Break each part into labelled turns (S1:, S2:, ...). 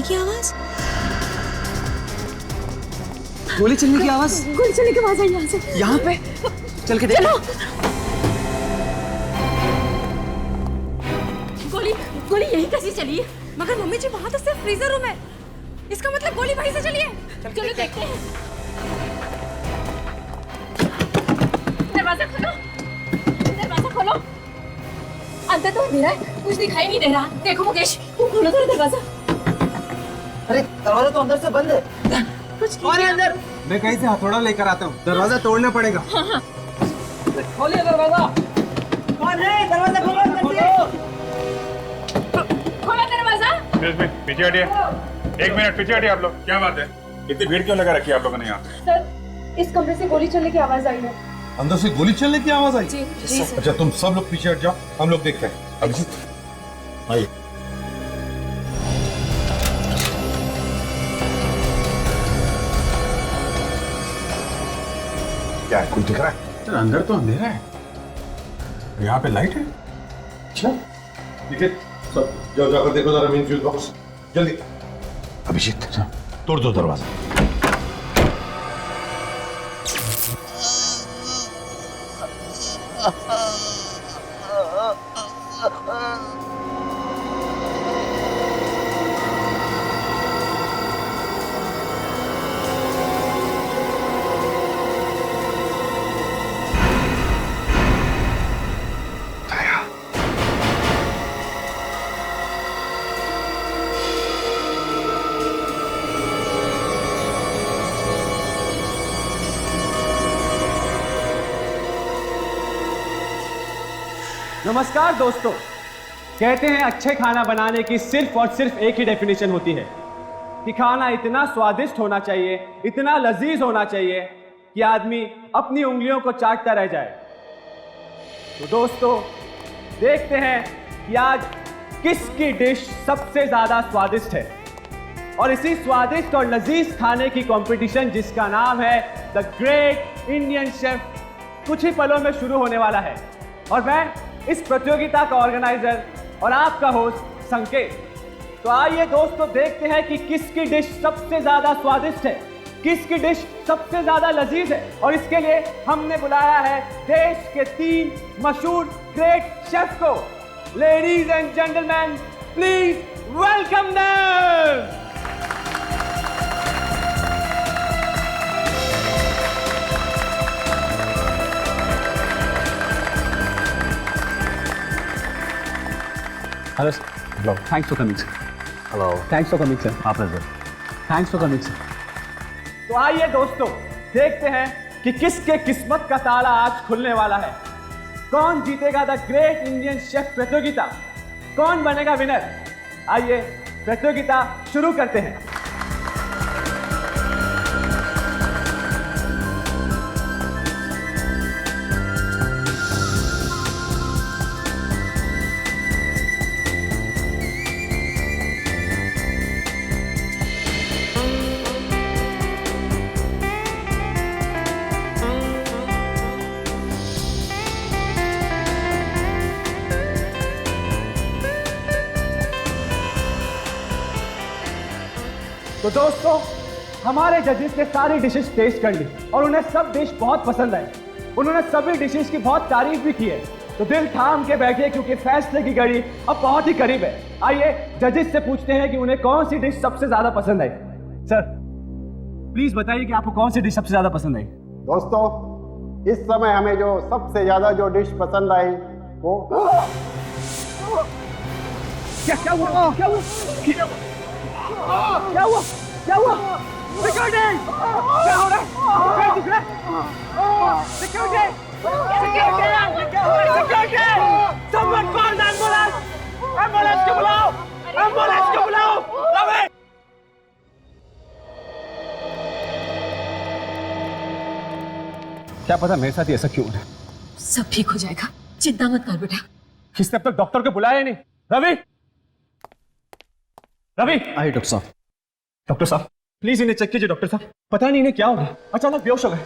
S1: की आवाज?
S2: गोली चलने की आवाज?
S1: गोली चलने की आवाज आई यहाँ से।
S2: यहाँ पे? चल के देख।
S1: गोली गोली यही कैसी चली है? मगर मम्मी जी वहाँ तो सिर्फ फ्रीजर रूम है, इसका मतलब गोली वहीं से चली है। चलो देखते हैं। दरवाजा खोलो, दरवाजा खोलो। अंदर तो अंधेरा है, कुछ दिखाई नहीं दे रहा। देखो मुकेश, तुम खोलो तो दरवाजा।
S2: अरे दरवाजा तो अंदर से बंद है।
S1: कुछ
S2: कौन है अंदर?
S3: मैं कहीं से हथौड़ा लेकर आता हूँ, दरवाजा तोड़ना पड़ेगा।
S1: हाँ।
S2: खोलिए दरवाजा। कौन है? दरवाजा खोलो,
S1: खोलो दरवाजा।
S4: पीछे हटिए, 1 मिनट पीछे हटिए। आप लोग क्या बात है, इतनी भीड़ क्यों लगा रखी है आप लोगों ने यहाँ?
S1: सर, इस कमरे से गोली चलने की आवाज आई है।
S3: अंदर से गोली चलने की आवाज आई?
S1: जी जी सर।
S3: अच्छा, तुम सब लोग पीछे हट जाओ, हम लोग देखते हैं। अभिजीत आइए। क्या है, कुछ दिख रहा है?
S4: सर अंदर तो अंधेरा है, यहाँ पे लाइट है।
S3: अच्छा ठीक है, सब जाओ, जाकर देखो जरा मेन फ्यूज बॉक्स, जल्दी। अभिजीत तोड़ दो दरवाजा।
S5: नमस्कार दोस्तों, कहते हैं अच्छे खाना बनाने की सिर्फ और सिर्फ एक ही डेफिनेशन होती है कि खाना इतना स्वादिष्ट होना चाहिए, इतना लजीज होना चाहिए कि आदमी अपनी उंगलियों को चाटता रह जाए। तो दोस्तों, देखते हैं कि आज किसकी डिश सबसे ज्यादा स्वादिष्ट है। और इसी स्वादिष्ट और लजीज खाने की कंपटीशन जिसका नाम है द ग्रेट इंडियन शेफ कुछ ही पलों में शुरू होने वाला है। और मैं इस प्रतियोगिता का ऑर्गेनाइजर और आपका होस्ट संकेत। तो आइए दोस्तों, देखते हैं कि किसकी डिश सबसे ज्यादा स्वादिष्ट है, किसकी डिश सबसे ज्यादा लजीज है। और इसके लिए हमने बुलाया है देश के 3 मशहूर ग्रेट शेफ को। Ladies and gentleman, please welcome them.
S6: Hello, sir. Hello. Thanks for coming, sir.
S5: Hello.
S6: Thanks for coming, sir.
S5: My pleasure.
S6: Thanks for coming, sir.
S5: तो आइए दोस्तों, देखते हैं कि किसके किस्मत का ताला आज खुलने वाला है। कौन जीतेगा द ग्रेट इंडियन शेफ प्रतियोगिता, कौन बनेगा विनर। आइए प्रतियोगिता शुरू करते हैं। तो दोस्तों, हमारे जजेस ने सारी डिशेस टेस्ट कर ली और उन्हें सब डिश बहुत पसंद आई। उन्होंने सभी डिशेस की बहुत तारीफ भी की है। तो दिल थाम के बैठे क्योंकि फैसले की घड़ी अब बहुत ही करीब है। आइए जजेस से पूछते हैं कि उन्हें कौन सी डिश सबसे ज्यादा पसंद आई। सर प्लीज बताइए कि आपको कौन सी डिश सबसे ज्यादा पसंद आई।
S7: दोस्तों, इस समय हमें जो सबसे ज्यादा जो डिश पसंद आई वो
S5: क्या हुआ? क्या हुआ? क्या हुआ? क्या हुआ? सिक्योरिटी! क्या हो रहा है? क्या दिख रहा है? Security! Security! Someone call the ambulance! Ambulance को बुलाओ! एम्बुलेंस को बुलाओ! रवि! क्या पता मेरे साथ ही ऐसा क्यों हो रहा है?
S1: सब ठीक हो जाएगा, चिंता मत कर बेटा।
S5: किसने अब तक डॉक्टर को बुलाया नहीं? रवि! रवि!
S6: आइए डॉक्टर साहब।
S5: डॉक्टर साहब प्लीज इन्हें चेक कीजिए। डॉक्टर साहब पता नहीं इन्हें क्या हो गया, अचानक बेहोश हो गए।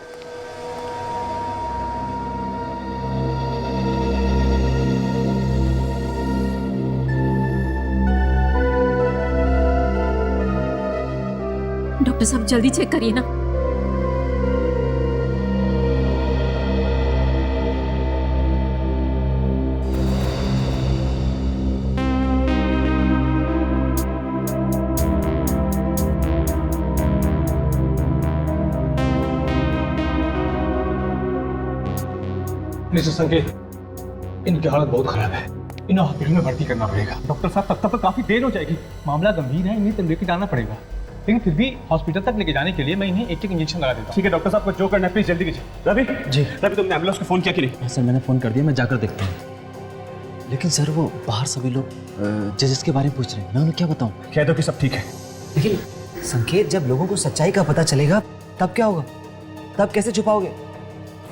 S1: डॉक्टर साहब जल्दी चेक करिए ना।
S6: मिस्टर संकेत, इनकी हालत बहुत खराब है, इन्हें हॉस्पिटल में भर्ती करना पड़ेगा।
S5: डॉक्टर साहब तब तक काफी देर हो जाएगी।
S6: मामला गंभीर है, इन्हें तक लेके जाना पड़ेगा, लेकिन फिर भी हॉस्पिटल तक लेके जाने के लिए मैं इन्हें एक इंजेक्शन लगा देता हूँ।
S5: ठीक है डॉक्टर साहब, को जो करना है प्लीज जल्दी कीजिए। रवि जी, रवि तुमने एम्बुलेंस को फोन किया कि नहीं?
S8: सर मैंने फ़ोन कर दिया, मैं जाकर देखता हूँ। लेकिन सर वो बाहर सभी लोग जजेस के बारे में पूछ रहे हैं, मैं उन्हें क्या बताऊँ?
S5: कह दो कि सब ठीक है।
S8: लेकिन संकेत, जब लोगों को सच्चाई का पता चलेगा तब क्या होगा? तब कैसे छुपाओगे?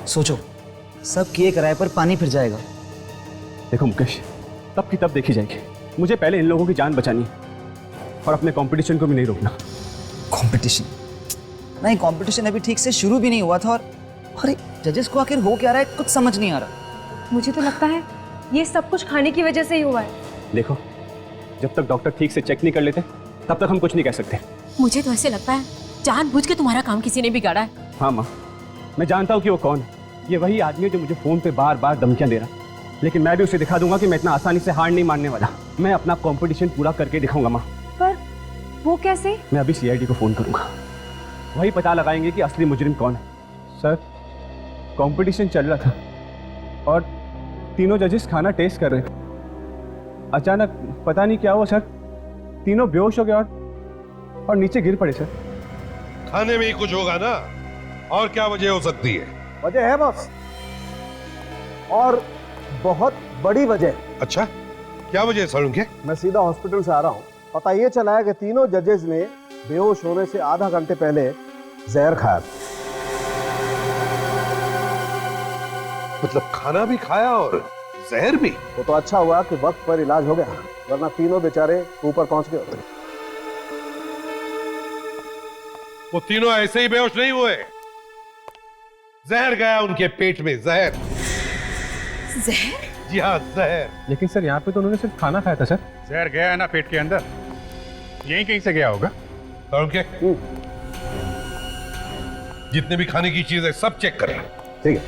S8: सोचो, सब किए कराए पर पानी फिर जाएगा।
S5: देखो मुकेश, तब की तब देखी जाएगी। मुझे पहले इन लोगों की जान बचानी है और अपने कंपटीशन को भी नहीं रोकना।
S8: कंपटीशन नहीं, कंपटीशन अभी ठीक से शुरू भी नहीं हुआ था। और अरे जजेस को आखिर हो क्या रहा है, कुछ समझ नहीं आ रहा।
S9: मुझे तो लगता है ये सब कुछ खाने की वजह से ही हुआ है।
S5: देखो, जब तक डॉक्टर ठीक से चेक नहीं कर लेते तब तक हम कुछ नहीं कह सकते।
S1: मुझे तो ऐसे लगता है जानबूझ के तुम्हारा काम किसी ने बिगाड़ा है।
S5: हाँ माँ, मैं जानता हूँ कि वो कौन है। ये वही आदमी है जो मुझे फोन पे बार बार धमकियां दे रहा है, लेकिन मैं भी उसे दिखा दूंगा कि मैं इतना आसानी से हार नहीं मानने वाला। मैं अपना कंपटीशन पूरा करके दिखाऊंगा माँ।
S9: पर वो कैसे?
S5: मैं अभी सीआईडी को फोन करूंगा, वही पता लगाएंगे कि असली मुजरिम कौन है। सर, कंपटीशन चल रहा था और तीनों जजेस खाना टेस्ट कर रहे थे। अचानक पता नहीं क्या हुआ सर, तीनों बेहोश हो गए और नीचे गिर पड़े सर।
S3: खाने में ही कुछ होगा ना, और क्या वजह हो सकती है?
S7: वजह है बॉस, और बहुत बड़ी वजह।
S3: अच्छा, क्या वजह है सालुंखे?
S7: मैं सीधा हॉस्पिटल से आ रहा हूँ। पता ये चला है कि तीनों जजेस ने बेहोश होने से आधा घंटे पहले जहर खाया।
S3: मतलब खाना भी खाया और जहर भी?
S7: वो तो अच्छा हुआ कि वक्त पर इलाज हो गया, वरना तीनों बेचारे ऊपर पहुंच गए होते।
S3: वो तीनों ऐसे ही बेहोश नहीं हुए, जहर गया उनके पेट में। जहर?
S1: जहर?
S3: जी हाँ, जहर।
S5: लेकिन सर यहाँ पे तो उन्होंने सिर्फ खाना खाया था सर।
S4: जहर गया है ना पेट के अंदर, यहीं कहीं से गया होगा।
S3: सालुंखे, जितने भी खाने की चीज है सब चेक करें।
S7: ठीक है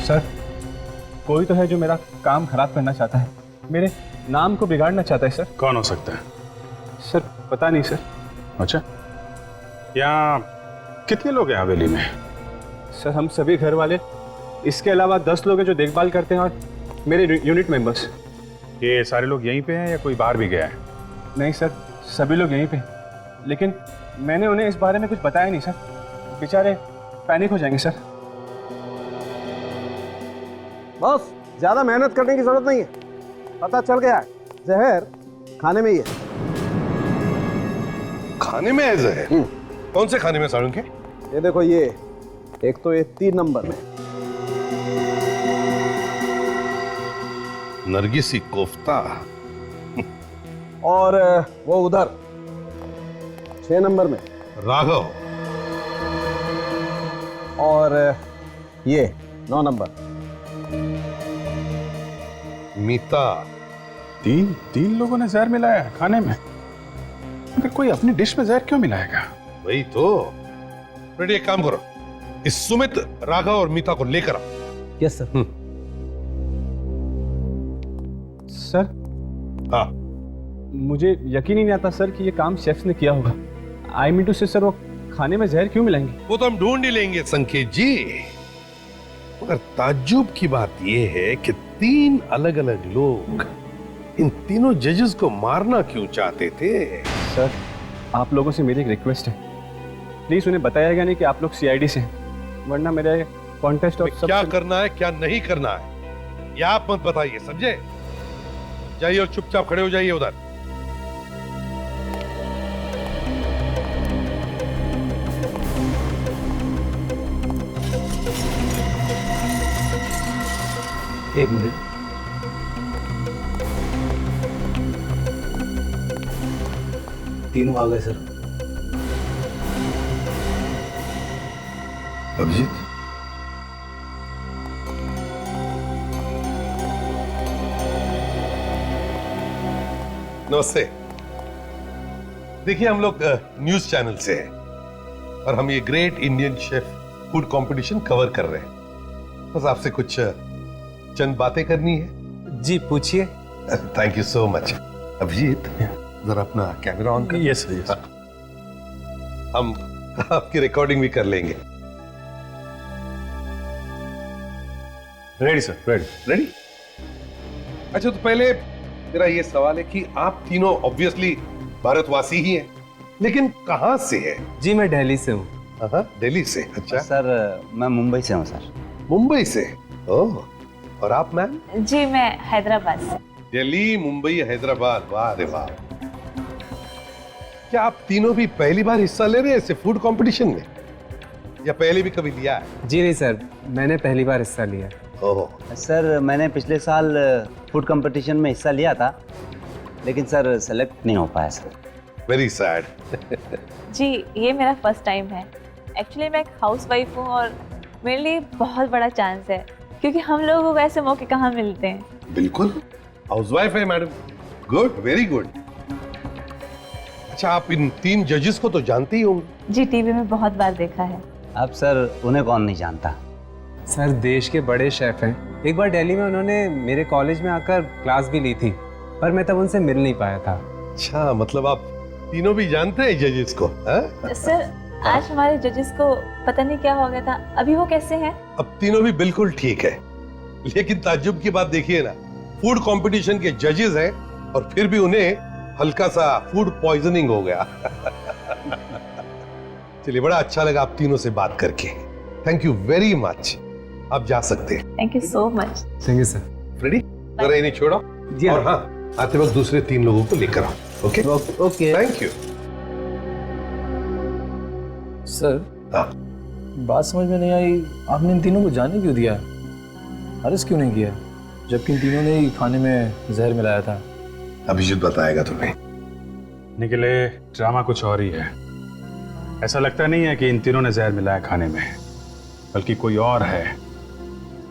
S5: सर, कोई तो है जो मेरा काम खराब करना चाहता है, मेरे नाम को बिगाड़ना चाहता है सर।
S4: कौन हो सकता है?
S5: सर पता नहीं सर।
S4: अच्छा, यहाँ कितने लोग हैं हवेली में?
S5: सर हम सभी घर वाले, इसके अलावा 10 लोग हैं जो देखभाल करते हैं और मेरे यूनिट मेंबर्स।
S4: ये सारे लोग यहीं पे हैं या कोई बाहर भी गया है?
S5: नहीं सर, सभी लोग यहीं पे, लेकिन मैंने उन्हें इस बारे में कुछ बताया नहीं सर, बेचारे पैनिक हो जाएंगे सर।
S7: बॉस, ज्यादा मेहनत करने की जरूरत नहीं है, पता चल गया है जहर खाने में ही है।
S3: खाने में है जहर? कौन से खाने में सालुंखे?
S7: ये देखो, ये एक तो ये 3 नंबर में
S3: नरगिसी कोफ्ता,
S7: और वो उधर 6 नंबर में
S3: राघव,
S7: और ये 9 नंबर
S3: मीता।
S4: तीन लोगों ने जहर मिलाया है खाने में? अगर कोई अपनी डिश में जहर क्यों मिलाएगा?
S3: वही तो। रेडी, एक काम करो, इस सुमित, राघव और मीता को लेकर आओ।
S8: Yes sir.
S5: सर
S3: हाँ,
S5: मुझे यकीन ही नहीं आता सर कि ये काम शेफ्स ने किया होगा। आई मीन टू से सर, वो खाने में जहर क्यों मिलाएंगे?
S3: वो तो हम ढूंढ ही लेंगे संकेत जी, मगर ताज्जुब की बात यह है कि 3 अलग अलग लोग इन तीनों जजेस को मारना क्यों चाहते थे?
S5: सर आप लोगों से मेरी एक रिक्वेस्ट है, प्लीज उन्हें बताया नहीं कि आप लोग सीआईडी से हैं, वरना मेरा कॉन्टेस्ट और
S3: क्या करना है क्या नहीं करना है ये आप मत बताइए, समझे? जाइए और चुपचाप खड़े हो जाइए उधर।
S8: एक मिनट, तीनों आ गए सर।
S3: अभिजीत, नमस्ते। देखिए हम लोग न्यूज चैनल से हैं और हम ये great Indian chef food competition cover कर रहे हैं। बस आपसे कुछ चंद बातें करनी है।
S8: जी पूछिए।
S3: Thank you so much. Abhijit जरा अपना कैमरा ऑन कर।
S4: Yes yes.
S3: हम आपकी रिकॉर्डिंग भी कर लेंगे।
S4: Ready sir, ready.
S3: रेडी? अच्छा, तो पहले मेरा ये सवाल है कि आप तीनों ऑब्वियसली भारतवासी ही हैं, लेकिन कहां से हैं?
S8: जी मैं दिल्ली से हूँ।
S3: दिल्ली से। अच्छा
S10: सर मैं मुंबई से हूँ सर।
S3: मुंबई से? ओह, और आप मैम?
S1: जी मैं हैदराबाद से।
S3: दिल्ली, मुंबई, हैदराबाद, वाह रे वाह। क्या आप तीनों भी पहली बार हिस्सा ले रहे हैं ऐसे फूड कंपटीशन में, या पहले भी कभी लिया है?
S8: जी नहीं सर, मैंने पहली बार हिस्सा लिया।
S3: ओह।
S10: सर मैंने पिछले साल फूड कंपटीशन में हिस्सा लिया था, लेकिन सर सेलेक्ट नहीं हो पाया सर।
S3: Very sad.
S1: जी ये मेरा फर्स्ट टाइम है। एक्चुअली मैं एक हाउसवाइफ हूँ और मेरे लिए बहुत बड़ा चांस है, क्योंकि हम लोगों को ऐसे मौके कहाँ मिलते हैं।
S3: बिल्कुल, हाउसवाइफ है मैडम। Good, very good. अच्छा, आप इन 3 जजेस को तो जानते ही होंगे।
S1: जी टीवी में बहुत बार देखा है।
S10: अब सर उन्हें कौन नहीं जानता।
S8: सर देश के बड़े शेफ हैं। एक बार दिल्ली में उन्होंने मेरे कॉलेज में आकर क्लास भी ली थी, पर मैं तब उनसे मिल नहीं पाया था।
S3: अच्छा, मतलब आप तीनों भी जानते हैं जजेस को?
S1: सर आज हमारे जजेस को पता नहीं क्या हो गया था, अभी वो कैसे हैं?
S3: अब तीनों भी बिल्कुल ठीक है, लेकिन ताज्जुब की बात देखिए ना, फूड कंपटीशन के जजेस हैं और फिर भी उन्हें हल्का सा फूड पॉइजनिंग हो गया। चलिए, बड़ा अच्छा लगा आप तीनों से बात करके। Thank you very much. आप जा सकते हैं।
S1: Thank you so much.
S8: Thank you sir.
S3: Ready? जरा इन्हें छोड़ो।
S8: जी
S3: और हाँ, आते वक्त दूसरे 3 लोगों को लेकर आओ। Okay
S8: okay.
S3: Thank you.
S6: Sir
S3: हाँ,
S6: बात समझ में नहीं आई, आपने इन तीनों को जाने क्यों दिया? अरेस्ट क्यों नहीं किया, जबकि इन तीनों ने ही खाने में जहर मिलाया था?
S3: अभिजीत बताएगा तुम्हें।
S4: निकले ड्रामा कुछ और ही है। ऐसा लगता नहीं है कि इन तीनों ने जहर मिलाया खाने में, बल्कि कोई और है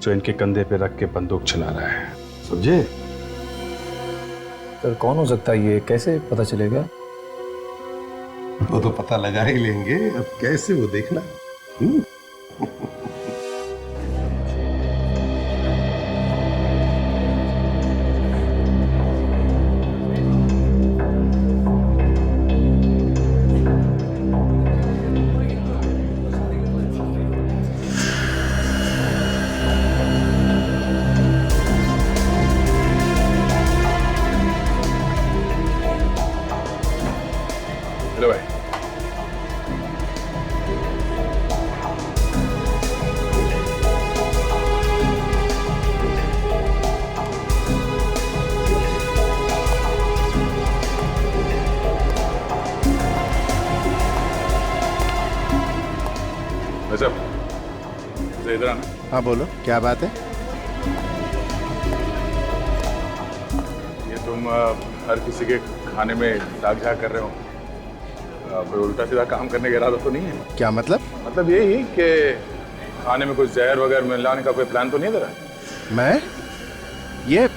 S4: जो इनके कंधे पे रख के बंदूक चला रहा है।
S3: समझे?
S6: सर कौन हो सकता है ये, कैसे पता चलेगा?
S3: वो तो पता लगा ही लेंगे, अब कैसे वो देखना।
S4: हेलो भाई। इधर आना।
S7: हाँ बोलो, क्या बात है?
S4: ये तुम हर किसी के खाने में दाग झाग कर रहे हो, कोई उल्टा सीधा काम करने का इरादा तो नहीं है?
S7: क्या मतलब?
S4: मतलब यही कि खाने में कुछ जहर वगैरह मिलाने का कोई प्लान तो नहीं है तेरा?
S7: मैं ये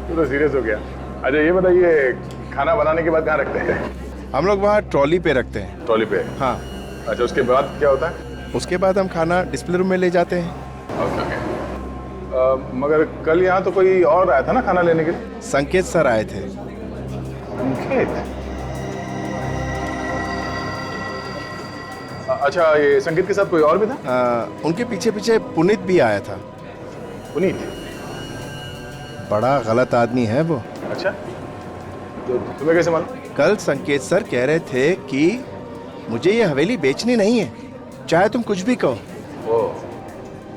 S4: तू तो सीरियस हो गया। अच्छा ये बताइए, खाना बनाने के बाद कहाँ रखते हैं?
S7: हम लोग वहाँ ट्रॉली पे रखते हैं।
S4: ट्रॉली पे?
S7: हाँ।
S4: अच्छा उसके बाद क्या होता है?
S7: उसके बाद हम खाना डिस्प्ले रूम में ले जाते हैं।
S4: Okay okay. मगर कल यहाँ तो कोई और आया था ना खाना लेने के लिए?
S7: संकेत सर आए थे।
S4: संकेत? अच्छा, ये संकेत के साथ कोई और भी था?
S7: उनके पीछे पीछे पुनीत भी आया था।
S4: पुनीत?
S7: बड़ा गलत आदमी है वो।
S4: अच्छा, तो तुम्हें कैसे मालूम?
S7: कल संकेत सर कह रहे थे कि मुझे ये हवेली बेचनी नहीं है, चाहे तुम कुछ भी कहो।
S4: ओह,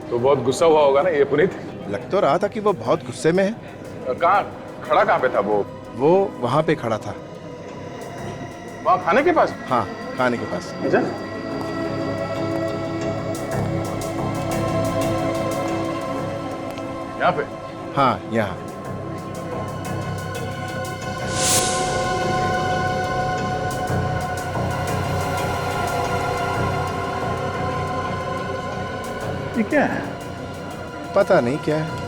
S4: तो बहुत गुस्सा हुआ होगा ना ये पुनीत?
S7: लग तो रहा था कि वो बहुत गुस्से में है।
S4: कहाँ खड़ा, कहाँ पे था वो?
S7: वो वहाँ पे खड़ा था।
S4: वहाँ खाने के पास?
S7: हाँ, खाने के पास।
S4: अच्छा, यहाँ पे?
S7: हाँ, यहाँ।
S4: ये क्या है?
S7: पता नहीं क्या है।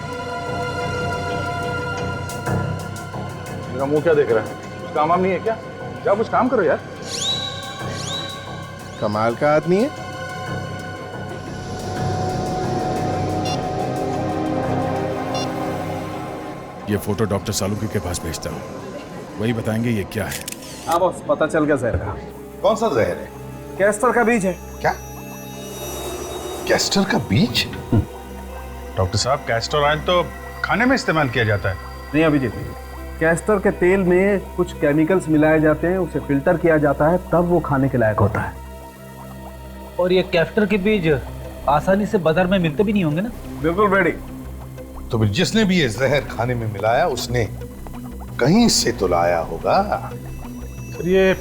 S4: मेरा मुंह क्या देख रहा है? काम वाम नहीं है क्या? जाओ कुछ काम करो यार।
S3: कमाल का आदमी है।
S11: ये फोटो डॉक्टर सालुंकी के पास भेजता हूँ, वही बताएंगे ये क्या है।
S5: हाँ बॉस, पता चल गया जहर का।
S3: कौन सा जहर है?
S5: कैस्टर का बीज है।
S3: क्या? कैस्टर का बीज?
S4: डॉक्टर साहब, कैस्टर ऑयल तो खाने में इस्तेमाल किया जाता है।
S5: नहीं अभिजीत, कैस्टर के तेल में कुछ केमिकल्स मिलाए जाते हैं, उसे फिल्टर किया जाता है, तब वो खाने के लायक होता है।
S6: और ये कैस्टर के बीज आसानी से बाजार में मिलते भी नहीं होंगे ना?
S5: बिल्कुल रेडी।
S3: तो फिर जिसने भी ये जहर खाने में मिलाया उसने कहीं से तो लाया होगा।
S4: सर, ये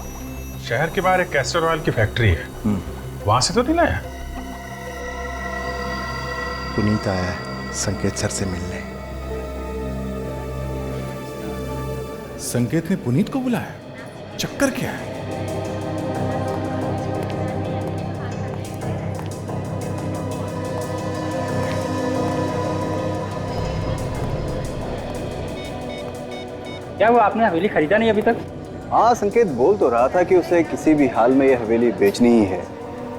S4: शहर के बाहर एक कैस्टर ऑयल की फैक्ट्री है, वहां से तो नहीं लाया।
S3: पुनीत आया है संकेत सर से मिलने।
S11: संकेत ने पुनीत को बुलाया? चक्कर क्या है?
S2: क्या हुआ, आपने हवेली खरीदा नहीं अभी तक?
S10: हाँ, संकेत बोल तो रहा था कि उसे किसी भी हाल में ये हवेली बेचनी ही है,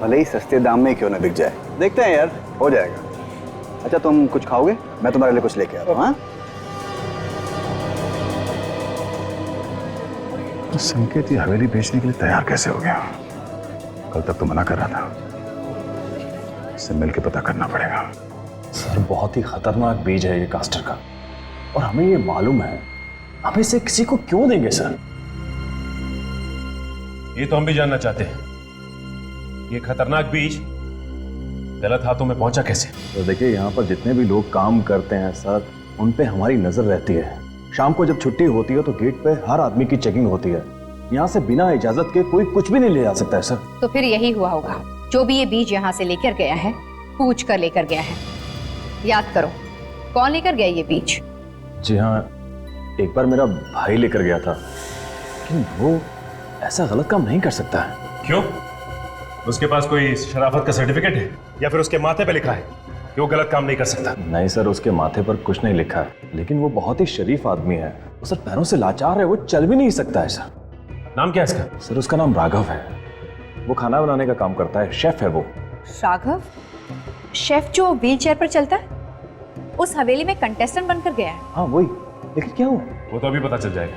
S10: भले ही सस्ते दाम में क्यों ना बिक जाए। देखते हैं यार, हो जाएगा। अच्छा, तुम कुछ खाओगे? मैं तुम्हारे लिए कुछ लेके आता हूँ। हाँ,
S4: तो संकेत ये हवेली बेचने के लिए तैयार कैसे हो गया? कल तक तो मना कर रहा था। इससे मिल के पता करना पड़ेगा।
S6: सर, बहुत ही खतरनाक बीज है ये कास्टर का, और हमें ये मालूम है। हम इसे किसी को क्यों देंगे सर?
S12: ये तो हम भी जानना चाहते हैं। ये खतरनाक बीज गलत हाथों में पहुंचा कैसे?
S6: तो देखिए, यहाँ पर जितने भी लोग काम करते हैं सर, उन पे हमारी नजर रहती है। शाम को जब छुट्टी होती है तो गेट पे हर आदमी की चेकिंग होती है। यहाँ से बिना इजाजत के कोई कुछ भी नहीं ले जा सकता है सर।
S13: तो फिर यही हुआ होगा। जो भी ये बीज यहाँ से लेकर गया है, पूछ कर लेकर गया है। याद करो, कौन लेकर गया ये बीज?
S6: जी हाँ, एक बार मेरा भाई लेकर गया था, लेकिन वो ऐसा गलत काम नहीं कर सकता है।
S12: क्यों? उसके पास कोई शराफत का सर्टिफिकेट है या फिर उसके माथे पे लिखा है कि वो गलत काम नहीं कर सकता?
S6: नहीं सर, उसके माथे पर कुछ नहीं लिखा है, लेकिन वो बहुत ही शरीफ आदमी है। वो सर पैरों से लाचार है, वो चल भी नहीं सकता है सर।
S12: नाम क्या है इसका?
S6: सर, उसका नाम राघव है। वो खाना बनाने का काम करता है, शेफ है वो।
S13: राघव? शेफ जो व्हील चेयर पर चलता है? उस हवेली में कंटेस्टेंट बनकर गया है?
S6: हाँ वही, लेकिन क्या हुआ?
S12: वो तो अभी पता चल जाएगा।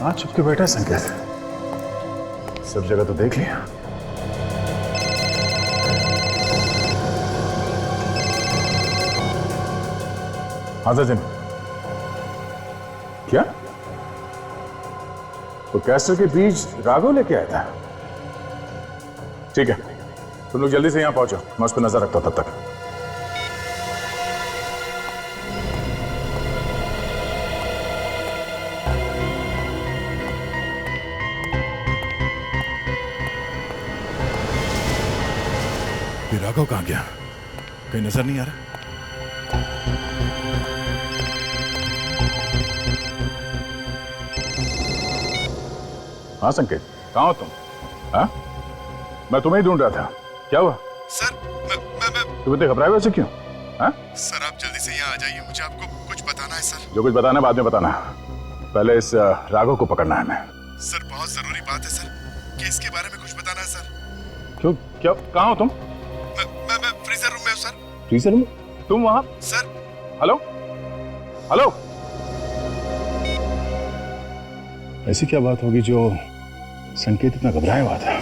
S4: हाँ, चुप के बैठा है संकेत। सब जगह तो देख लिया। हाँ सचिन, क्या? तो कैस्टर के बीज राघव लेके आया था? ठीक है, तुम लोग जल्दी से यहाँ पहुंचो, मैं उस पर नजर रखता हूं तब तक।
S11: ये राघव कहाँ गया? कहीं नजर नहीं आ रहा।
S4: हाँ संकेत, कहाँ हो तुम? हाँ, मैं तुम्हें ही ढूंढ रहा था। क्या हुआ?
S11: सर,
S4: तुम इतने घबराए वैसे क्यों? हाँ?
S11: सर, आप जल्दी से यहाँ आ जाइए, मुझे आपको कुछ बताना है सर।
S4: जो कुछ बताना है बाद में बताना। पहले इस राघव को पकड़ना है हमें।
S11: सर, बहुत जरूरी बात है सर, केस के बारे में कुछ बताना है सर।
S4: क्यों? क्या? कहाँ हो तुम?
S11: मैं फ्रीजर रूम में हूँ सर।
S4: Freezer room? तुम वहाँ?
S11: सर।
S4: हेलो? हेलो? ऐसी क्या बात होगी जो संकेत इतना घबराया हुआ था?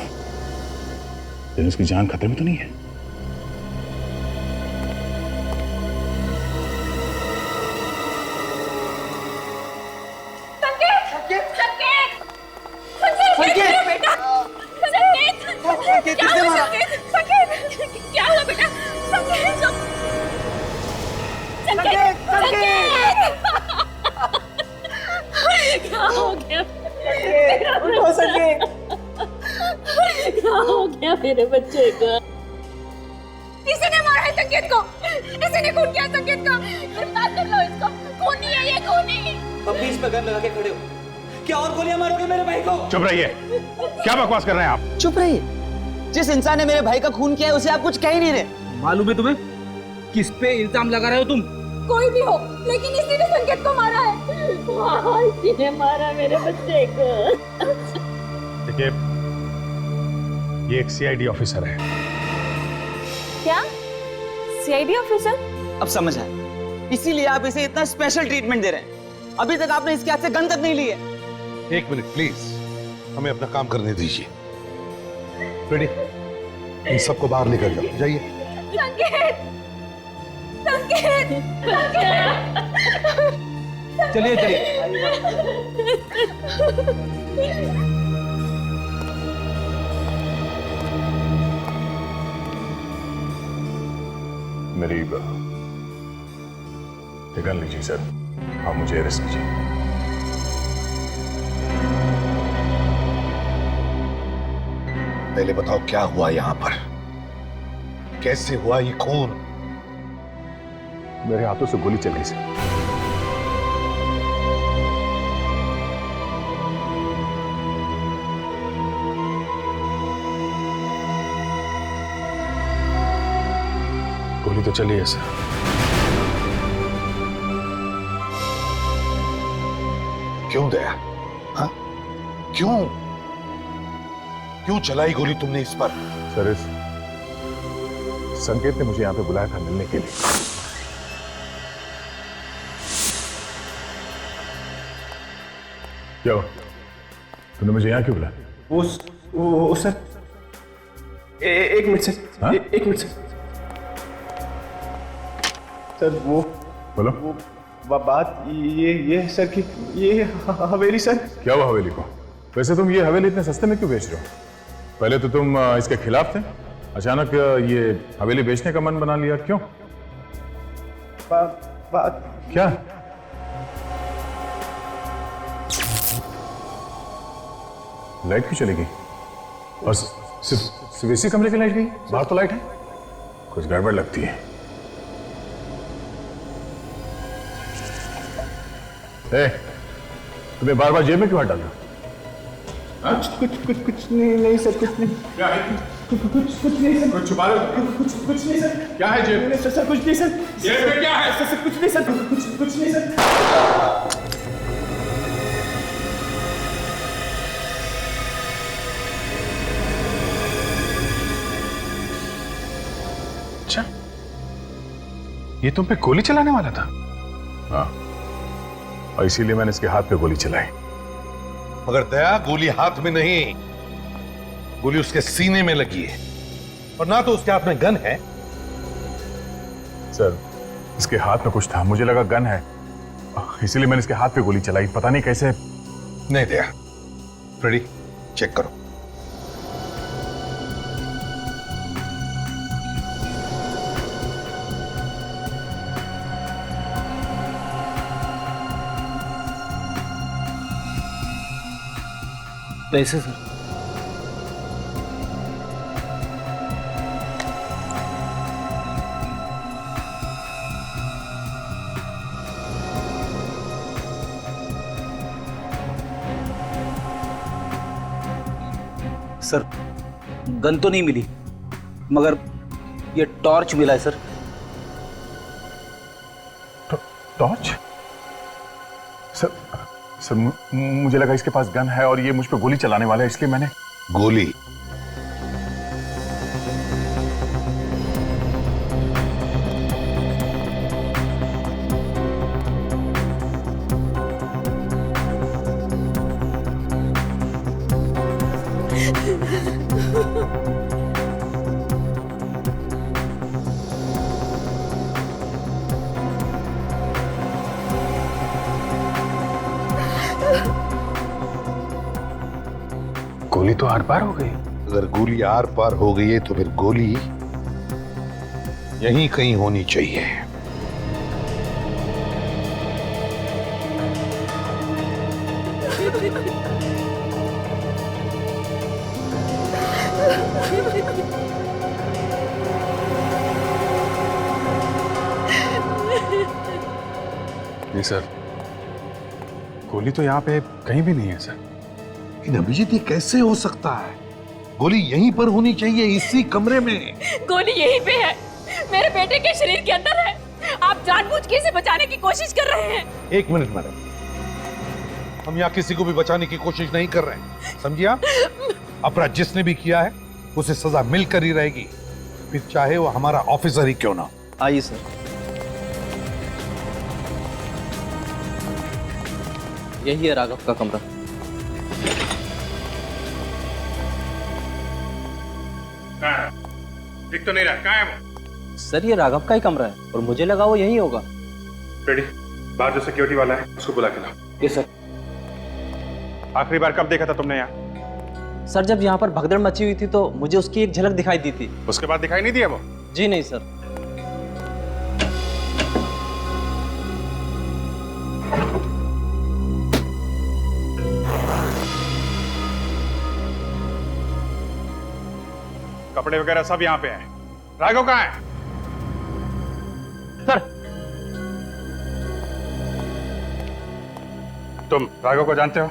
S4: लेकिन उसकी जान खतरे में तो नहीं है?
S9: मेरे बच्चे को किसी ने मारा है संकेत को, किसी ने खून किया संकेत का। गिरफ्तार कर लो इसको, खूनी है ये, खूनी।
S8: तुम बीच में गन लगा के खड़े हो,
S5: क्या और गोलियां मारोगे मेरे भाई को?
S4: चुप रहिए, क्या बकवास कर रहे हैं आप?
S8: चुप रहिए। जिस इंसान ने मेरे भाई का खून किया है उसे आप कुछ कह ही नहीं रहे।
S2: मालूम है तुम्हें किस पे इल्जाम लगा रहे हो तुम?
S9: कोई भी हो, लेकिन इसी ने संकेत को मारा है। हाँ, इसी ने मारा मेरे बच्चे को।
S4: देखिए, ये एक सीआईडी ऑफिसर है।
S1: क्या? CID officer?
S8: अब समझ आया, इसीलिए आप इसे इतना स्पेशल ट्रीटमेंट दे रहे हैं। अभी तक आपने इसके हाथ से गन तक नहीं ली है।
S3: एक मिनट प्लीज, हमें अपना काम करने दीजिए। रेडी, इन सबको बाहर लेकर जाओ, जाइए।
S9: संकेत! संकेत!
S2: चलिए चलिए।
S11: मेरी गन लीजिए सर। हाँ, मुझे अरेस्ट कीजिए।
S3: पहले बताओ क्या हुआ यहाँ पर, कैसे हुआ ये खून?
S11: मेरे हाथों से गोली चली सर।
S4: गोली तो चली है सर।
S3: क्यों दया? हाँ? क्यों चलाई गोली तुमने इस पर?
S11: सर, इस संकेत ने मुझे यहां पे बुलाया था मिलने के लिए। क्या हुआ? तूने मुझे यहां क्यों बुलाया?
S5: वो सर, एक मिनट सर।
S11: हाँ?
S5: एक मिनट सर। सर वो
S11: बोलो।
S5: वो बात ये है सर कि ये हवेली सर।
S11: क्या हुआ हवेली को? वैसे तुम ये हवेली इतने सस्ते में क्यों बेच रहे हो? पहले तो तुम इसके खिलाफ थे, अचानक ये हवेली बेचने का मन बना लिया, क्यों?
S5: बात
S11: क्या? लाइट क्यों चली गई? और सिर्फ इसी कमरे की लाइट गई? बाहर तो लाइट है। कुछ गड़बड़ लगती है। तुम्हें बार बार जेब में क्यों हाथ डाल रहे हो?
S5: कुछ नहीं सर, कुछ नहीं।
S11: क्या है?
S5: कुछ नहीं सर।
S11: कुछ छुपा रहे हो?
S5: कुछ नहीं सर।
S11: क्या है जेब में?
S5: सर कुछ नहीं सर।
S11: जेब में क्या है?
S5: सर कुछ नहीं सर। कुछ नहीं सर।
S4: अच्छा, ये तुम पे गोली चलाने वाला था?
S11: हाँ, और इसीलिए मैंने इसके हाथ पे गोली चलाई।
S3: मगर दया, गोली हाथ में नहीं, गोली उसके सीने में लगी है, और ना तो उसके हाथ में गन है।
S11: सर, इसके हाथ में कुछ था, मुझे लगा गन है, इसीलिए मैंने इसके हाथ पे गोली चलाई। पता नहीं कैसे।
S3: नहीं दया, फ्रेडी चेक करो।
S2: पैसे सर? सर, गन तो नहीं मिली, मगर ये टॉर्च मिला है सर।
S11: टॉर्च? सर, मुझे लगा इसके पास गन है और ये मुझ पे गोली चलाने वाला है, इसलिए मैंने
S3: गोली?
S4: गोली तो आर पार हो गई।
S3: अगर गोली आर पार हो गई है तो फिर गोली यहीं कहीं होनी चाहिए।
S4: नहीं सर, गोली तो यहाँ पे कहीं भी नहीं है सर।
S3: लेकिन अभिजीत ये कैसे हो सकता है? गोली यहीं पर होनी चाहिए, इसी कमरे में।
S9: गोली यहीं पे है, मेरे बेटे के शरीर के अंदर है। आप जानबूझ के इसे बचाने की कोशिश कर रहे हैं।
S3: एक मिनट मैडम, हम यहाँ किसी को भी बचाने की कोशिश नहीं कर रहे हैं, समझिए आप? अपराध जिसने भी किया है उसे सजा मिलकर ही रहेगी, फिर चाहे वो हमारा ऑफिसर ही क्यों ना हो।
S10: आइए सर। यही है राघव का कमरा।
S4: दिख तो नहीं रहा, कहाँ है वो?
S10: सर ये राघव का ही कमरा है और मुझे लगा वो यही होगा।
S4: रेडी, बाहर जो सिक्योरिटी वाला है उसको बुला के लाओ।
S10: ये सर।
S4: आखिरी बार कब देखा था तुमने यहाँ?
S10: सर जब यहाँ पर भगदड़ मची हुई थी तो मुझे उसकी एक झलक दिखाई दी थी।
S4: उसके बाद दिखाई नहीं दिया वो?
S10: जी नहीं सर।
S4: कपड़े वगैरह सब यहाँ पे हैं। राघव कहाँ है?
S10: सर।
S4: तुम राघव को जानते हो?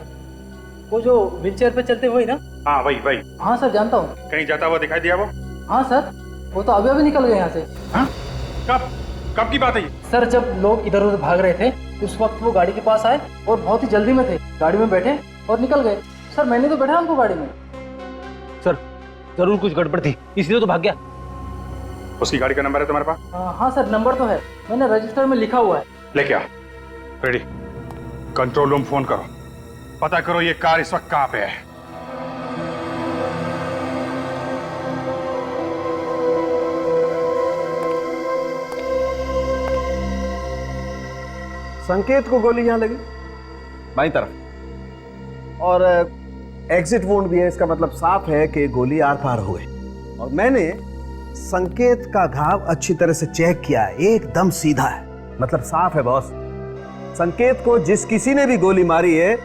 S14: वो जो व्हीलचेयर पे चलते वही ना?
S4: हाँ वही वही।
S14: हाँ सर जानता हूँ।
S4: कहीं जाता हुआ दिखाई दिया वो?
S14: हाँ सर, वो तो अभी निकल गए यहाँ से।
S4: हाँ? कब कब की बात है ये?
S14: सर जब लोग इधर उधर भाग रहे थे उस वक्त वो गाड़ी के पास आए और बहुत ही जल्दी में थे, गाड़ी में बैठे और निकल गए। सर मैंने तो बैठा उनको गाड़ी में।
S2: सर जरूर कुछ गड़बड़ थी, इसलिए तो भाग गया।
S4: उसकी गाड़ी का नंबर है तुम्हारे पास?
S14: हाँ सर नंबर तो है, मैंने रजिस्टर में लिखा हुआ है।
S4: लेके आओ। रेडी, कंट्रोल रूम फोन करो, पता करो ये कार इस वक्त कहाँ पे है।
S7: संकेत को गोली यहां लगी
S10: बाईं तरफ,
S7: और एग्जिट वुंड भी है, इसका मतलब साफ है कि गोली आर पार हो गई। और मैंने संकेत का घाव अच्छी तरह से चेक किया है, एकदम सीधा है, मतलब साफ है बॉस। संकेत को जिस किसी ने भी गोली मारी है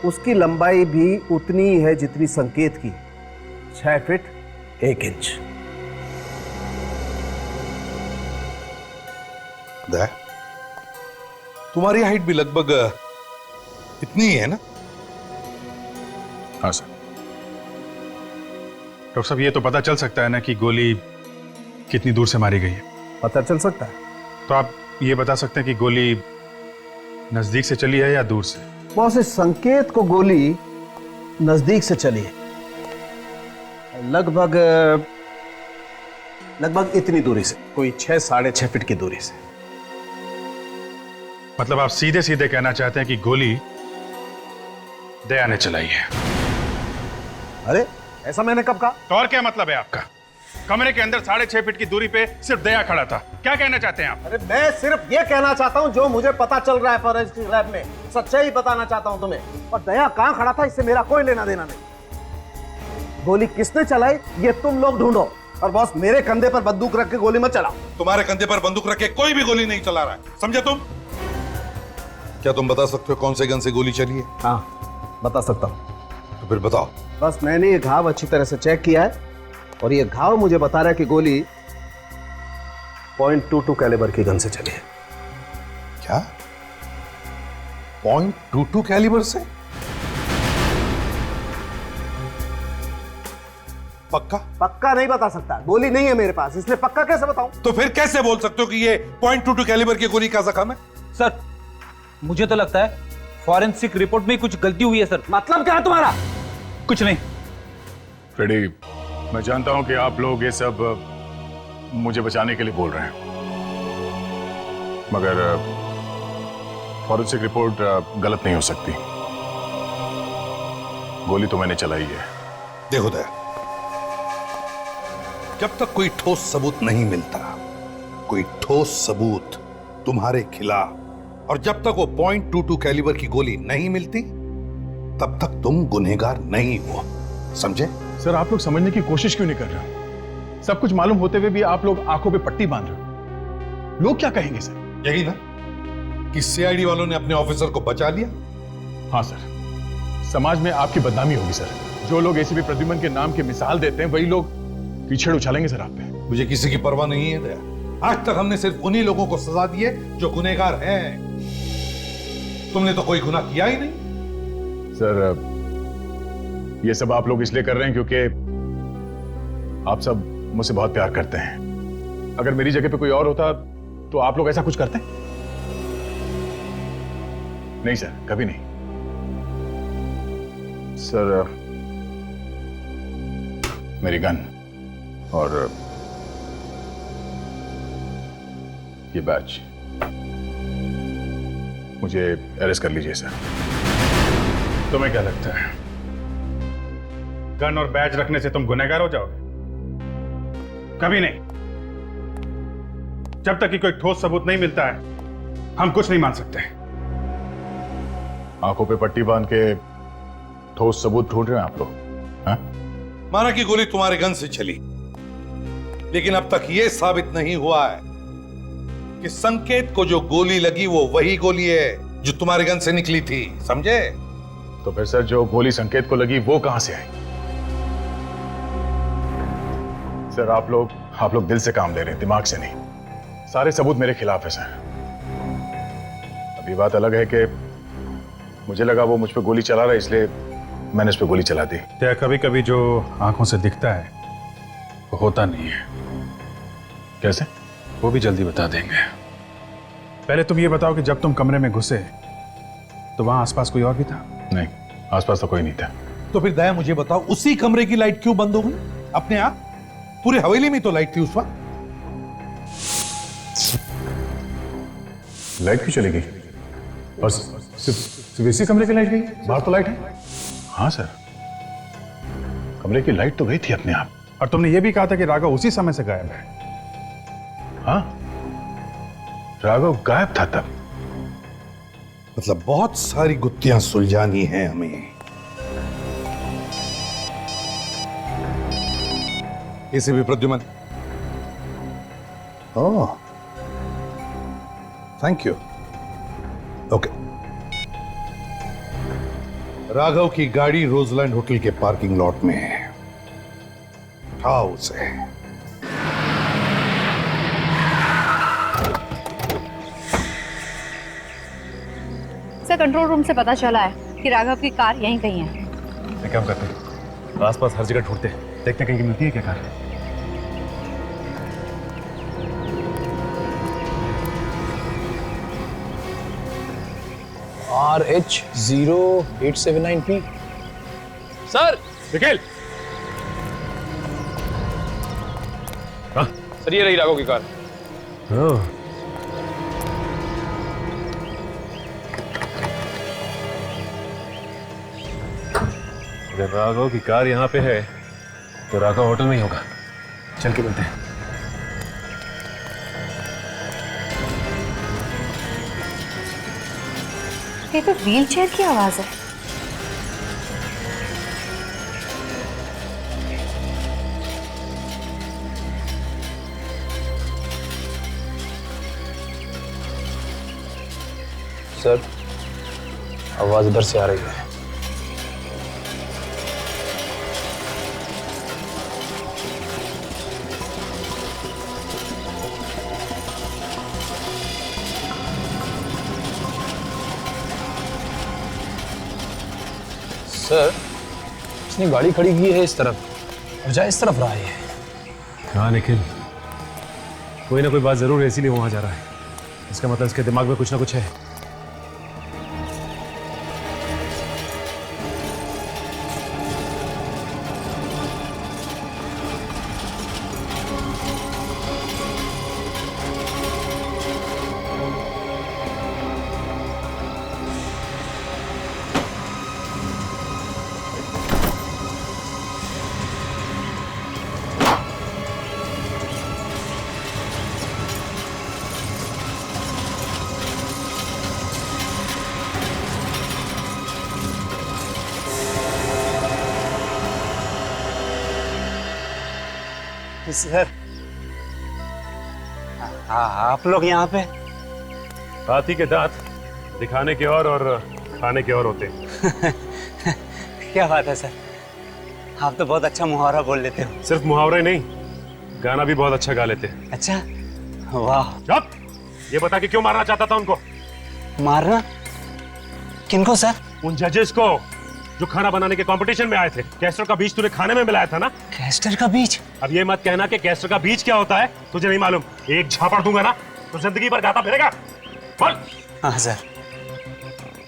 S7: उसकी लंबाई भी उतनी ही है जितनी संकेत की, 6 फीट 1 इंच।
S3: तुम्हारी हाइट भी लगभग इतनी ही है ना?
S4: हाँ सर। डॉक्टर साहब ये तो पता चल सकता है ना कि गोली कितनी दूर से मारी गई है?
S7: पता चल सकता है।
S4: तो आप ये बता सकते हैं कि गोली नजदीक से चली है या दूर से?
S7: बॉस इस संकेत को गोली नजदीक से चली है, लगभग इतनी दूरी से, कोई 6 साढ़े 6 फीट की दूरी से।
S4: मतलब आप सीधे सीधे कहना चाहते हैं कि गोली दया ने चलाई है?
S7: अरे ऐसा मैंने कब कहा?
S4: तो और क्या मतलब है आपका? कमरे के अंदर 6.5 फीट की दूरी पे सिर्फ दया खड़ा था, क्या कहना चाहते हैं आप?
S7: अरे मैं सिर्फ ये कहना चाहता हूँ जो मुझे पता चल रहा है फॉरेंसिक लैब में, सच्चाई बताना चाहता हूँ तुम्हें। और दया कहाँ खड़ा था इससे मेरा कोई लेना देना नहीं। गोली किसने चलाई ये तुम लोग ढूंढो, और बॉस मेरे कंधे पर बंदूक रख के गोली मत चलाओ।
S3: तुम्हारे कंधे पर बंदूक रख के कोई भी गोली नहीं चला रहा है, समझे तुम? क्या तुम बता सकते हो कौन से गन से गोली चली है?
S7: हाँ बता सकता हूँ।
S3: तो फिर बताओ।
S7: बस मैंने ये घाव अच्छी तरह से चेक किया है और ये घाव मुझे बता रहा है कि गोली .22 कैलिबर की गन से चली है।
S3: क्या? .22 कैलिबर से? पक्का?
S7: पक्का नहीं बता सकता, गोली नहीं है मेरे पास, इसलिए पक्का कैसे बताऊं?
S3: तो फिर कैसे बोल सकते हो कि ये .22 कैलिबर की गोली का जख्म है?
S2: सर मुझे तो लगता है फॉरेंसिक रिपोर्ट में कुछ गलती हुई है सर।
S7: मतलब क्या है तुम्हारा?
S2: कुछ नहीं।
S11: फ्रेडी, मैं जानता हूं कि आप लोग ये सब मुझे बचाने के लिए बोल रहे हैं, मगर फॉरेंसिक रिपोर्ट गलत नहीं हो सकती। गोली तो मैंने चलाई है।
S3: देखो दया, जब तक कोई ठोस सबूत नहीं मिलता, कोई ठोस सबूत तुम्हारे खिलाफ, और जब तक वो .22 कैलिबर की गोली नहीं मिलती, तब तक तुम गुनहगार नहीं हो, समझे?
S11: सर आप लोग समझने की कोशिश क्यों नहीं कर रहे? सब कुछ मालूम होते हुए भी आप लोग आंखों पे पट्टी बांध रहे हो। लोग क्या कहेंगे सर?
S3: यही ना कि सीआईडी वालों ने अपने ऑफिसर को बचा लिया।
S11: हाँ सर, समाज में आपकी बदनामी होगी सर। जो लोग एसीपी प्रद्युमन के नाम की मिसाल देते हैं वही लोग कीचड़ उछालेंगे सर आप पे।
S3: मुझे किसी की परवाह नहीं है दया। आज तक हमने सिर्फ उन्हीं लोगों को सजा दी है जो गुनहगार हैं। तुमने तो कोई गुनाह किया ही नहीं।
S11: सर ये सब आप लोग इसलिए कर रहे हैं क्योंकि आप सब मुझसे बहुत प्यार करते हैं। अगर मेरी जगह पे कोई और होता तो आप लोग ऐसा कुछ करते? नहीं सर, कभी नहीं। सर मेरी गन और ये बैच, मुझे अरेस्ट कर लीजिए सर।
S4: तुम्हें क्या लगता है गन और बैच रखने से तुम गुनहगार हो जाओगे? कभी नहीं। जब तक कि कोई ठोस सबूत नहीं मिलता है हम कुछ नहीं मान सकते।
S11: आंखों पे पट्टी बांध के ठोस सबूत ढूंढ रहे हैं आप लोग? हाँ?
S3: माना कि गोली तुम्हारे गन से चली, लेकिन अब तक यह साबित नहीं हुआ है कि संकेत को जो गोली लगी वो वही गोली है जो तुम्हारे गन से निकली थी, समझे?
S11: तो फिर सर जो गोली संकेत को लगी वो कहां से आई? सर आप लोग दिल से काम ले रहे हैं, दिमाग से नहीं। सारे सबूत मेरे खिलाफ है सर। अभी बात अलग है कि मुझे लगा वो मुझ पे गोली चला रहा है, इसलिए मैंने उस पे गोली चला दी।
S4: क्या कभी कभी जो आंखों से दिखता है वो होता नहीं है?
S11: कैसे?
S4: वो भी जल्दी बता देंगे। पहले तुम ये बताओ कि जब तुम कमरे में घुसे तो वहां आसपास कोई और भी था?
S11: नहीं, आसपास तो कोई नहीं था।
S3: तो फिर दया मुझे बताओ, उसी कमरे की लाइट क्यों बंद हो गई अपने आप? पूरे हवेली में तो लाइट थी उस वक्त।
S11: लाइट क्यों चली गई? और सिर्फ इसी कमरे की लाइट गई? बाहर तो लाइट है। हाँ सर, कमरे की लाइट तो गई थी अपने आप।
S4: और तुमने ये भी कहा था कि राघव उसी समय से गायब है।
S11: हाँ, राघव गायब था तब।
S3: मतलब बहुत सारी गुत्थियां सुलझानी हैं हमें। इसे भी प्रद्युमन। ओह, थैंक यू। ओके। राघव की गाड़ी रोजलैंड होटल के पार्किंग लॉट में है, उठाओ उसे।
S13: सर कंट्रोल रूम से पता चला है कि राघव की कार यहीं कहीं है।
S12: एक काम करते हैं, आसपास हर जगह ढूंढते हैं, देखते हैं कहीं मिलती है क्या car.
S14: RH0879P। Sir
S12: Nikhil,
S14: sir ये रही राघव की कार।
S12: अगर राघव की कार यहाँ पे है तो राघव होटल में ही होगा। चल के मिलते हैं।
S13: ये तो व्हील चेयर की आवाज है।
S14: सर आवाज इधर से आ रही है। सर इसने गाड़ी खड़ी की है इस तरफ और जा इस तरफ रहा है।
S12: हाँ निखिल, कोई ना कोई बात जरूर है, इसीलिए वहां जा रहा है। इसका मतलब इसके दिमाग में कुछ ना कुछ है।
S15: सर आप लोग यहाँ पे?
S12: हाथी के दांत दिखाने के और खाने के और होते हैं।
S15: क्या बात है सर, आप तो बहुत अच्छा मुहावरा बोल लेते हो।
S12: सिर्फ मुहावरे नहीं, गाना भी बहुत अच्छा गा लेते हैं।
S15: अच्छा, वाह।
S12: चुप! ये बता कि क्यों मारना चाहता था उनको?
S15: मारना? किनको सर?
S12: उन जजेस को जो खाना बनाने के कंपटीशन में आए थे। कैस्टर का बीज तूने खाने में मिलाया था ना?
S8: कैस्टर का बीज?
S12: अब ये मत कहना कि कैस्टर का बीज क्या होता है तुझे नहीं मालूम। एक झापड़ दूंगा ना तो जिंदगी भर गाता फिरेगा। बोल।
S15: हाँ सर,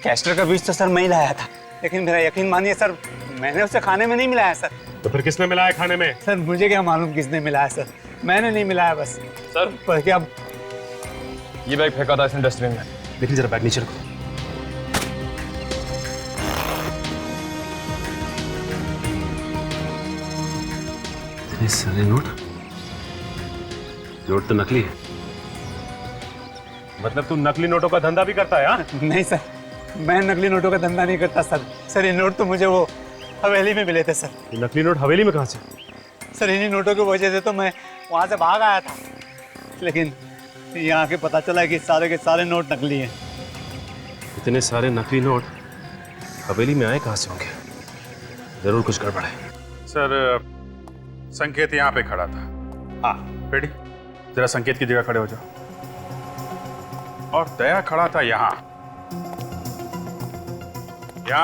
S15: कैस्टर का बीज तो सर मैं ही लाया था, लेकिन मेरा यकीन मानिए सर, मैंने उसे खाने में नहीं मिलाया सर।
S12: तो फिर किसने मिलाया खाने में?
S15: सर मुझे क्या मालूम किसने मिलाया सर, मैंने नहीं मिलाया बस।
S16: सर
S15: पर क्या
S16: ये बैग फेंका था इसने डस्टबिन में।
S12: देखिए जरा बैग नीचे रखो। इतने सारे नोट तो नकली है। मतलब तू नकली नोटों का धंधा भी करता है? हाँ?
S15: नहीं सर, मैं नकली नोटों का धंधा नहीं करता सर। सर ये नोट तो मुझे वो हवेली में मिले थे सर।
S12: ये नकली नोट हवेली में कहाँ से?
S15: सर इन्हीं नोटों की वजह से तो मैं वहाँ से भाग आया था, लेकिन यहाँ के पता चला कि सारे के सारे नोट नकली हैं।
S12: इतने सारे नकली नोट हवेली में आए कहाँ से होंगे? जरूर कुछ गड़बड़ है।
S4: सर संकेत यहाँ पे खड़ा था। हाँ रेडी, जरा संकेत की जगह खड़े हो जाओ। और दया खड़ा था यहाँ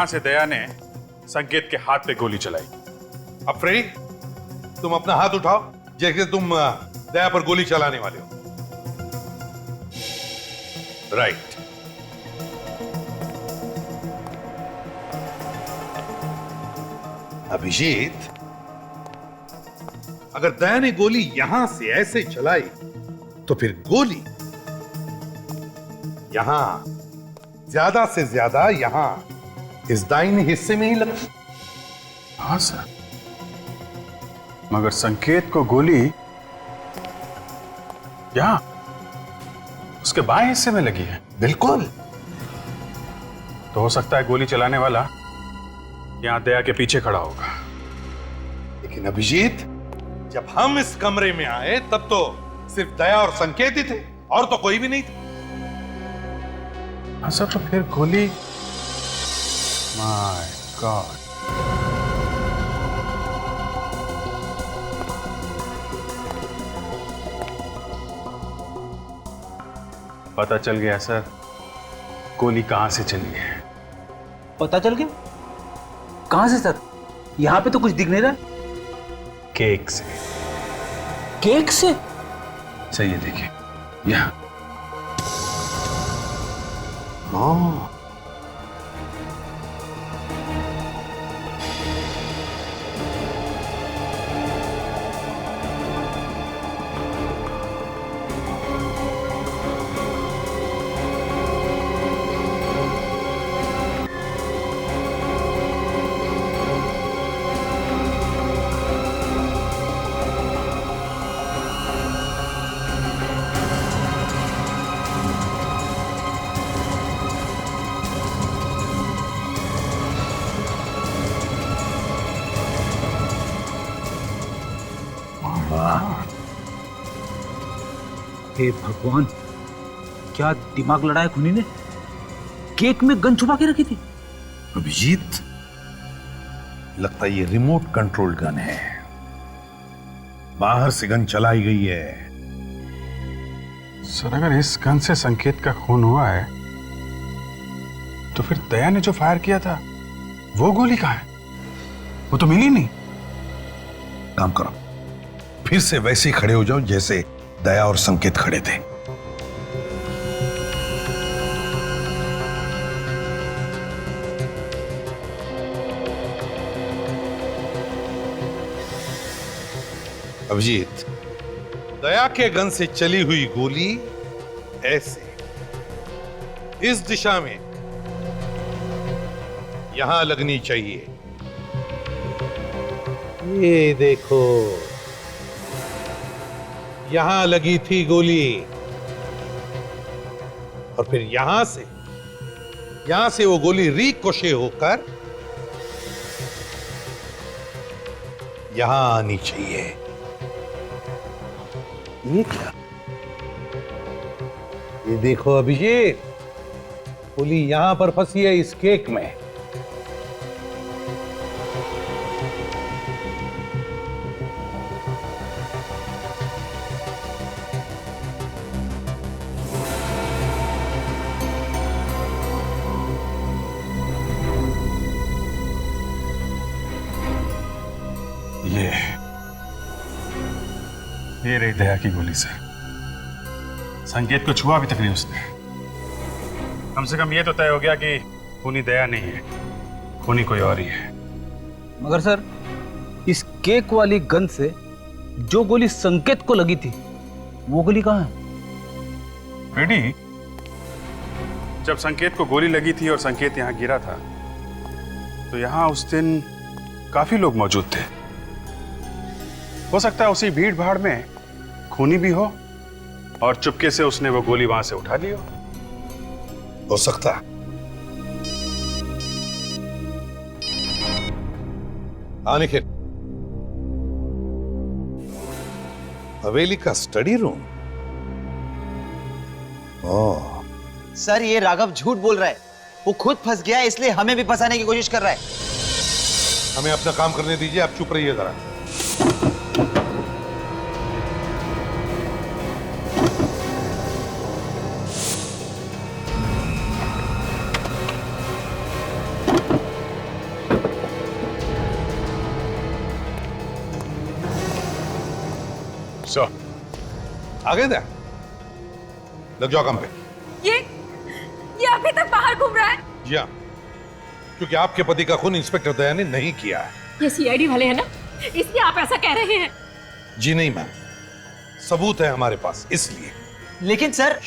S4: से दया ने संकेत के हाथ पे गोली चलाई।
S3: अब फ्रेडी, तुम अपना हाथ उठाओ जैसे तुम दया पर गोली चलाने वाले हो। राइट। अभिजीत, अगर दया ने गोली यहां से ऐसे चलाई तो फिर गोली यहां, ज्यादा से ज्यादा यहां इस दाहिने हिस्से में ही लगती।
S4: हाँ सर, मगर संकेत को गोली यहां उसके बाएं हिस्से में लगी है।
S3: बिल्कुल।
S4: तो हो सकता है गोली चलाने वाला यहां दया के पीछे खड़ा होगा।
S3: लेकिन अभिजीत, जब हम इस कमरे में आए तब तो सिर्फ दया और संकेत ही थे, और तो कोई भी नहीं था।
S4: हाँ सर, तो फिर गोली, माय गॉड, पता चल गया सर गोली कहां से चली है।
S15: पता चल गया? कहां से सर? यहां पे तो कुछ दिख नहीं रहा।
S4: केक से।
S15: केक से?
S4: सही है, देखिए यहां।
S15: हे भगवान, क्या दिमाग लड़ाया खुनी ने? केक में गन छुपा के रखी थी।
S3: अभिजीत, लगता है ये रिमोट कंट्रोल गन है। बाहर से गन चलाई गई है।
S4: सर अगर इस गन से संकेत का खून हुआ है तो फिर दया ने जो फायर किया था वो गोली कहां है? वो तो मिली नहीं।
S3: काम करो, फिर से वैसे ही खड़े हो जाओ जैसे दया और संकेत खड़े थे। अभिजीत, दया के गन से चली हुई गोली ऐसे इस दिशा में यहां लगनी चाहिए। ये देखो, यहां लगी थी गोली, और फिर यहां से वो गोली रिकोशे होकर यहां आनी चाहिए। ये क्या? ये देखो अभिजीत, गोली यहां पर फंसी है इस केक में।
S4: ये रही दया की गोली सर। संकेत को छुआ भी तक नहीं उसने। कम से कम ये तो तय हो गया कि खूनी दया नहीं है, खूनी कोई और ही है।
S2: मगर सर, इस केक वाली गन से जो गोली संकेत को लगी थी, वो गोली कहाँ है?
S4: रेडी, जब संकेत को गोली लगी थी और संकेत यहाँ गिरा था, तो यहाँ उस दिन काफी लोग मौजूद थे। हो सकता है उसी भीड़ भाड़ में खूनी भी हो और चुपके से उसने वो गोली वहां से उठा ली
S3: हो सकता है। निखिल, हवेली का स्टडी रूम? ओह
S8: सर, ये राघव झूठ बोल रहा है। वो खुद फंस गया है, इसलिए हमें भी फंसाने की कोशिश कर रहा है।
S3: हमें अपना काम करने दीजिए, आप चुप रहिए जरा। आगे दे, लग जाओ काम पे।
S9: ये अभी तक बाहर घूम रहा है?
S3: जी हाँ, क्योंकि आपके पति का खून इंस्पेक्टर दया ने नहीं किया है।
S9: ये सीआईडी वाले हैं ना, इसलिए आप ऐसा कह रहे हैं?
S3: जी नहीं मैम, सबूत है हमारे पास, इसलिए।
S8: लेकिन सर,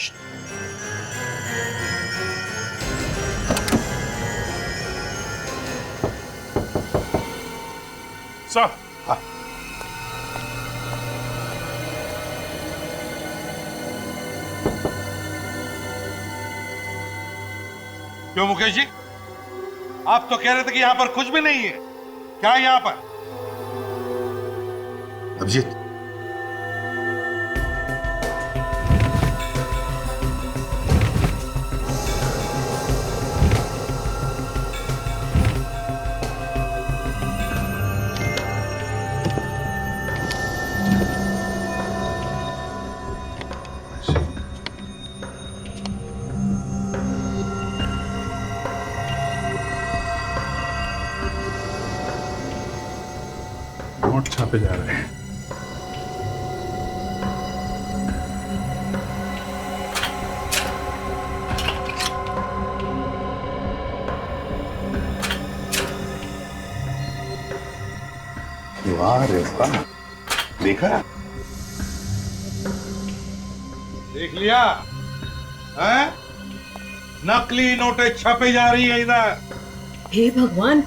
S3: हाँ। क्यों मुकेश जी, आप तो कह रहे थे कि यहां पर कुछ भी नहीं है। क्या है यहां पर? अभिजीत,
S4: नोट छापे जा रहे हैं।
S3: वाह रे वाह, देखा? देख लिया है? नकली नोटें छापे जा रही है इधर।
S9: हे भगवान,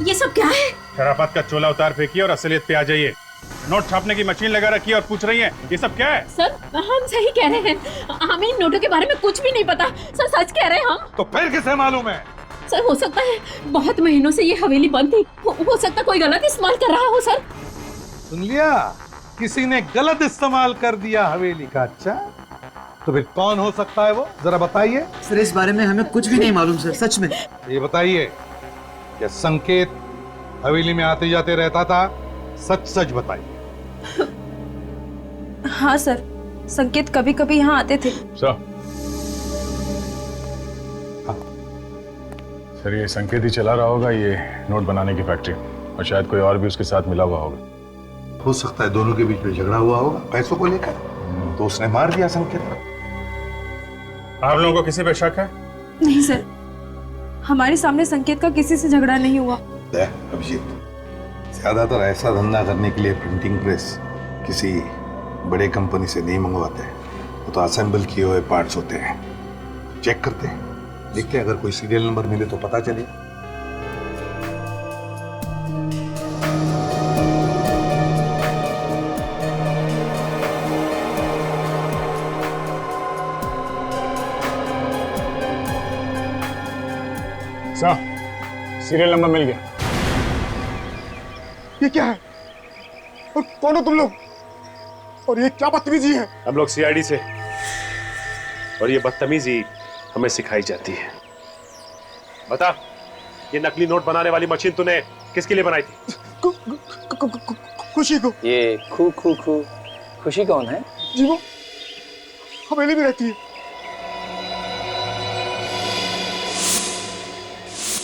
S9: ये सब क्या है?
S4: शराफत का चोला उतार फेंकिए और असलियत पे आ जाइए। नोट छापने की मशीन लगा रखी है और पूछ रही है ये सब क्या है?
S9: सर, हम सही कह रहे हैं, हमें इन नोटों के बारे में कुछ भी नहीं पता। सर, सच कह रहे हैं हम।
S3: तो फिर किसे मालूम है?
S9: सर, हो सकता है बहुत महीनों से ये हवेली बंद थी, हो सकता कोई गलत इस्तेमाल कर रहा हो। सर,
S3: सुन लिया, किसी ने गलत इस्तेमाल कर दिया हवेली का। अच्छा, तो फिर कौन हो सकता है वो, जरा बताइए।
S8: सर, इस बारे में हमें कुछ भी नहीं मालूम सर, सच में।
S3: ये बताइए, क्या संकेत हवेली में आते जाते रहता था? सच सच बताइए।
S17: हाँ सर, संकेत कभी कभी यहाँ आते थे।
S11: सर, ये संकेत ही चला रहा होगा ये नोट बनाने की फैक्ट्री, और शायद कोई और भी उसके साथ मिला हुआ होगा।
S3: हो सकता है दोनों के बीच में झगड़ा हुआ होगा पैसों को लेकर, तो उसने मार दिया संकेत।
S4: आप लोगों को किसी पे शक है?
S17: नहीं सर, हमारे सामने संकेत का किसी से झगड़ा नहीं हुआ।
S3: अभिजीत, ज्यादातर ऐसा धंधा करने के लिए प्रिंटिंग प्रेस किसी बड़े कंपनी से नहीं मंगवाते, वो तो असेंबल किए हुए पार्ट्स होते हैं। चेक करते हैं, देखते हैं, अगर कोई सीरियल नंबर मिले तो पता चले।
S11: सीरियल नंबर मिल गया।
S18: ये क्या है? और कौन हो तुम लोग? और ये क्या बदतमीजी है?
S12: हम लोग सीआईडी से, और ये बदतमीजी हमें सिखाई जाती है। बता, ये नकली नोट बनाने वाली मशीन तूने किसके लिए बनाई थी?
S18: खुशी को।
S19: ये खू खू खू खुशी कौन है?
S18: जी वो हवेली में रहती है।